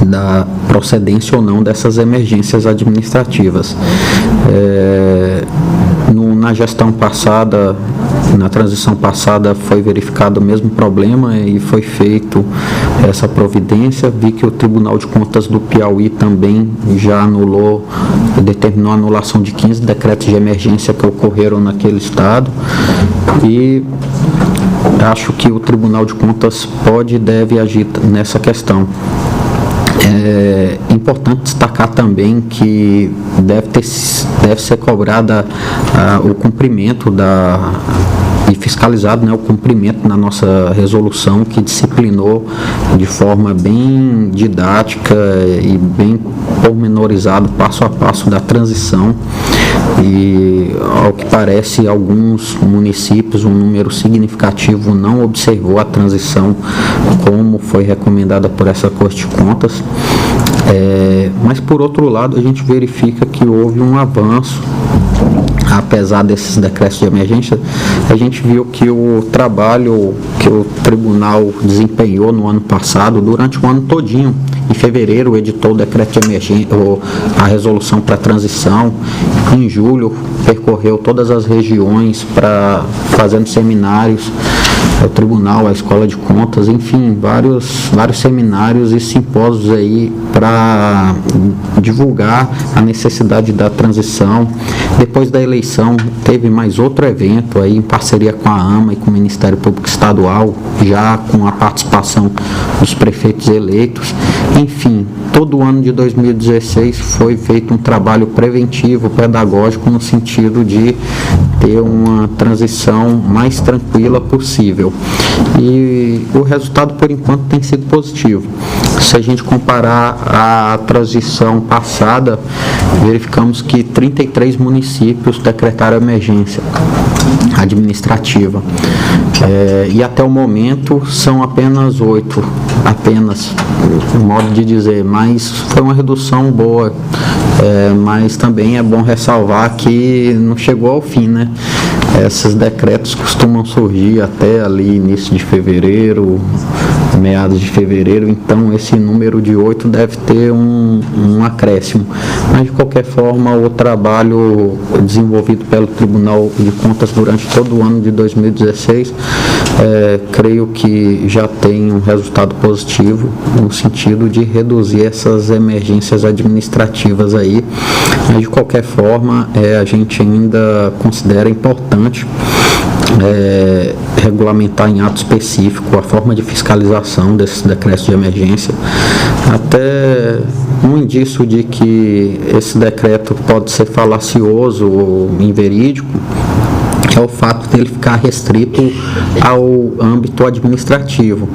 da procedência ou não dessas emergências administrativas. Na gestão passada, na transição passada, foi verificado o mesmo problema e foi feito essa providência. Vi que o Tribunal de Contas do Piauí também já determinou a anulação de 15 decretos de emergência que ocorreram naquele estado, e acho que o Tribunal de Contas pode e deve agir nessa questão. É importante destacar também que deve ser cobrada o cumprimento e fiscalizado, o cumprimento na nossa resolução, que disciplinou de forma bem didática e bem pormenorizado, passo a passo, da transição. E, ao que parece, alguns municípios, um número significativo, não observou a transição como foi recomendada por essa Corte de Contas. Mas, por outro lado, a gente verifica que houve um avanço. Apesar desses decretos de emergência, a gente viu que o trabalho que o tribunal desempenhou no ano passado, durante o ano todinho, em fevereiro editou o decreto de emergência, a resolução para transição, em julho percorreu todas as regiões fazendo seminários, o tribunal, a escola de contas, enfim, vários seminários e simpósios aí para divulgar a necessidade da transição. Depois da eleição, teve mais outro evento aí em parceria com a AMA e com o Ministério Público Estadual, já com a participação dos prefeitos eleitos. Enfim, todo o ano de 2016 foi feito um trabalho preventivo, pedagógico, no sentido de ter uma transição mais tranquila possível. E o resultado, por enquanto, tem sido positivo. Se a gente comparar a transição passada, verificamos que 33 municípios decretaram emergência administrativa. E até o momento são apenas 8, um modo de dizer, mas foi uma redução boa, mas também é bom ressalvar que não chegou ao fim, né? Esses decretos costumam surgir até ali início de fevereiro, meados de fevereiro, então esse número de 8 deve ter um acréscimo. Mas de qualquer forma, o trabalho desenvolvido pelo Tribunal de Contas durante todo o ano de 2016, creio que já tem um resultado positivo no sentido de reduzir essas emergências administrativas aí. Mas de qualquer forma, a gente ainda considera importante regulamentar em ato específico a forma de fiscalização desses decretos de emergência. Até um indício de que esse decreto pode ser falacioso ou inverídico é o fato dele ficar restrito ao âmbito administrativo,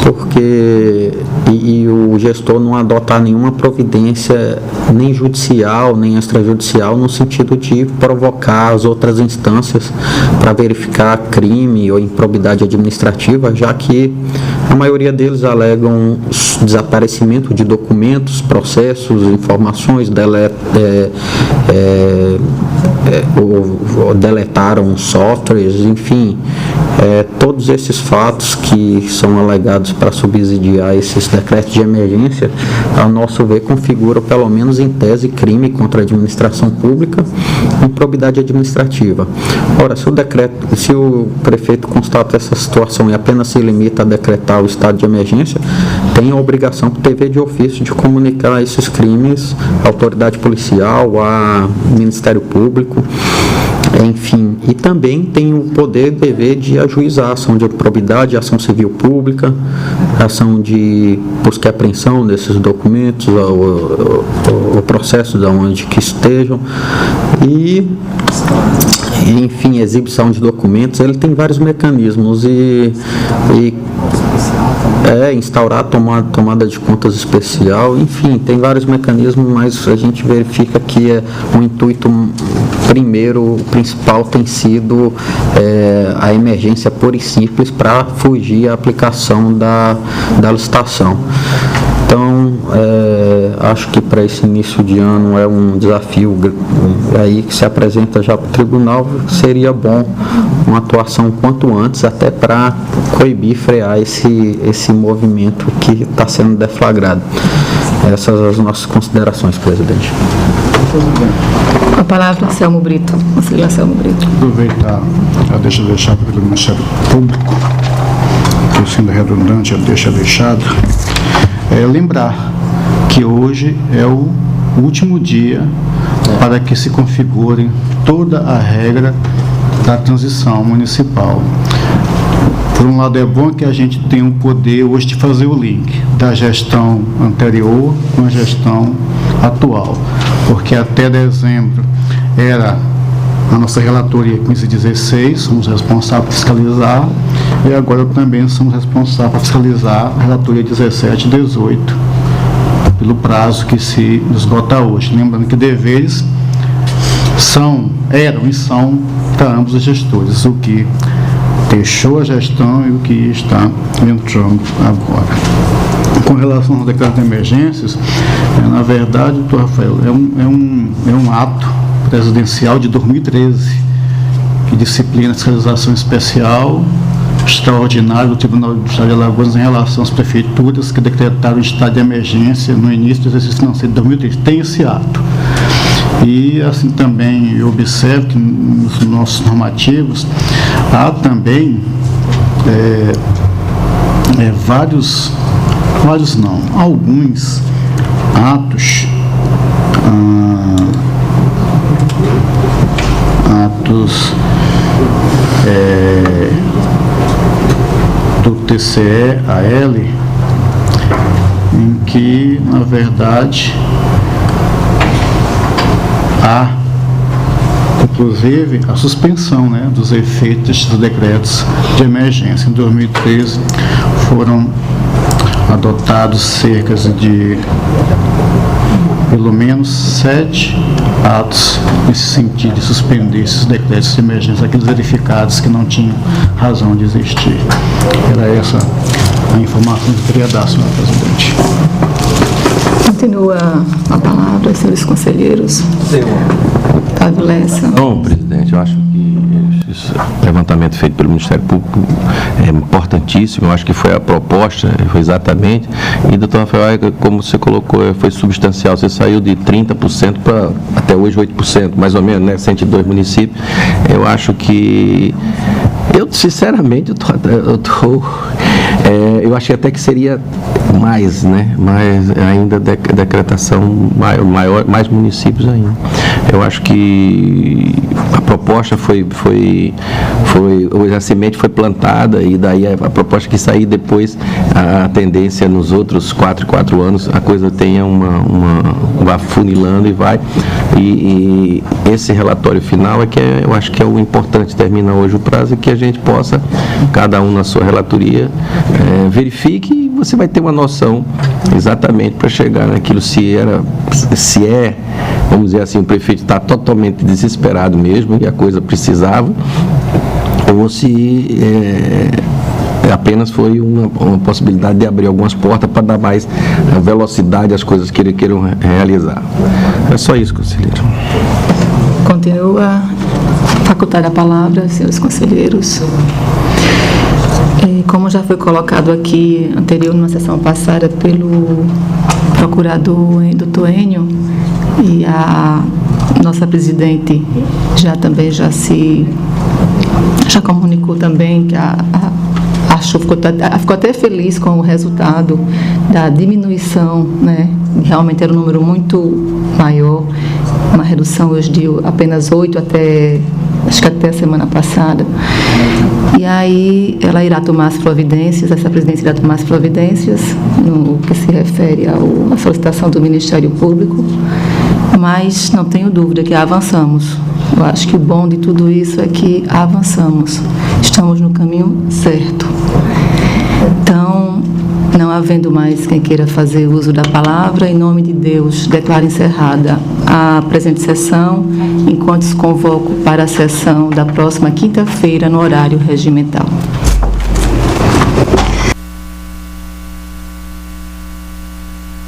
porque e o gestor não adotar nenhuma providência nem judicial, nem extrajudicial, no sentido de provocar as outras instâncias para verificar crime ou improbidade administrativa, já que a maioria deles alegam desaparecimento de documentos, processos, informações, ou deletaram softwares, enfim, todos esses fatos que são alegados para subsidiar esses decretos de emergência, ao nosso ver, configuram pelo menos em tese crime contra a administração pública e improbidade administrativa. Ora, se o prefeito constata essa situação e apenas se limita a decretar o estado de emergência, tem a obrigação por dever de ofício de comunicar esses crimes à autoridade policial, ao Ministério Público, enfim, e também tem o poder e dever de ajuizar ação de improbidade, ação civil pública, ação de busca e apreensão desses documentos, o processo de onde que estejam, e enfim, exibição de documentos. Ele tem vários mecanismos e instaurar tomada de contas especial, enfim, tem vários mecanismos, mas a gente verifica que o intuito primeiro, o principal tem sido a emergência pura e simples para fugir à aplicação da licitação. Então, acho que para esse início de ano é um desafio aí que se apresenta já para o tribunal. Seria bom uma atuação quanto antes, até para coibir, frear esse movimento que está sendo deflagrado. Essas são as nossas considerações, presidente. Com a palavra, Anselmo Brito. Conselheiro Anselmo Brito. Aproveitar a deixada pelo Ministério Público, que sendo redundante, a deixada. Lembrar que hoje é o último dia para que se configure toda a regra da transição municipal. Por um lado, é bom que a gente tenha o poder hoje de fazer o link da gestão anterior com a gestão atual, porque até dezembro era a nossa relatoria 1516, somos responsáveis por fiscalizar, e agora também somos responsáveis por fiscalizar a relatoria 17 e 18, pelo prazo que se esgota hoje. Lembrando que deveres eram e são para ambos os gestores, o que deixou a gestão e o que está entrando agora. Com relação ao decreto de emergências, na verdade, doutor Rafael, é um ato presidencial de 2013, que disciplina a fiscalização especial extraordinária do Tribunal do Estado de Alagoas em relação às prefeituras que decretaram o estado de emergência no início do exercício financeiro de 2013. Tem esse ato. E assim também eu observo que nos nossos normativos há também alguns atos do TCE-AL em que, na verdade, há inclusive a suspensão, dos efeitos dos decretos de emergência. Em 2013 foram adotados cerca de pelo menos 7 atos nesse sentido de suspender esses decretos de emergência, aqueles verificados que não tinham razão de existir. Era essa a informação que eu queria dar, senhor presidente. Continua a palavra, senhores conselheiros. Otávio Lessa. Bom, presidente, eu acho que esse levantamento feito pelo Ministério Público é importantíssimo. Eu acho que foi a proposta, foi exatamente. E, doutor Rafael, como você colocou, foi substancial. Você saiu de 30% para até hoje 8%, mais ou menos, né? 102 municípios. Eu acho que... Eu, sinceramente, eu achei até que seria mais, né? Mais ainda decretação maior, mais municípios ainda. Eu acho que a proposta a semente foi plantada e daí a proposta que sair depois, a tendência nos outros 4 anos, a coisa tenha vai funilando e vai. E esse relatório final é que eu acho que é o importante, termina hoje o prazo e que a gente possa, cada um na sua relatoria, verifique e você vai ter uma noção exatamente para chegar naquilo se é, vamos dizer assim, o prefeito está totalmente desesperado mesmo e a coisa precisava, ou se apenas foi uma possibilidade de abrir algumas portas para dar mais velocidade às coisas que eles queiram realizar. É só isso, conselheiro. Continua facultada a palavra, senhores conselheiros. Como já foi colocado aqui anterior, numa sessão passada, pelo procurador doutor Enio, e a nossa presidente já comunicou também que ficou até feliz com o resultado da diminuição, né? Realmente era um número muito maior, uma redução hoje de apenas 8 acho que até a semana passada. E aí ela irá tomar as providências, essa presidência irá tomar as providências no que se refere à solicitação do Ministério Público, mas não tenho dúvida que avançamos. Eu acho que o bom de tudo isso é que avançamos, estamos no caminho certo. Então, não havendo mais quem queira fazer uso da palavra, em nome de Deus, declaro encerrada a presente sessão, enquanto os convoco para a sessão da próxima quinta-feira, no horário regimental.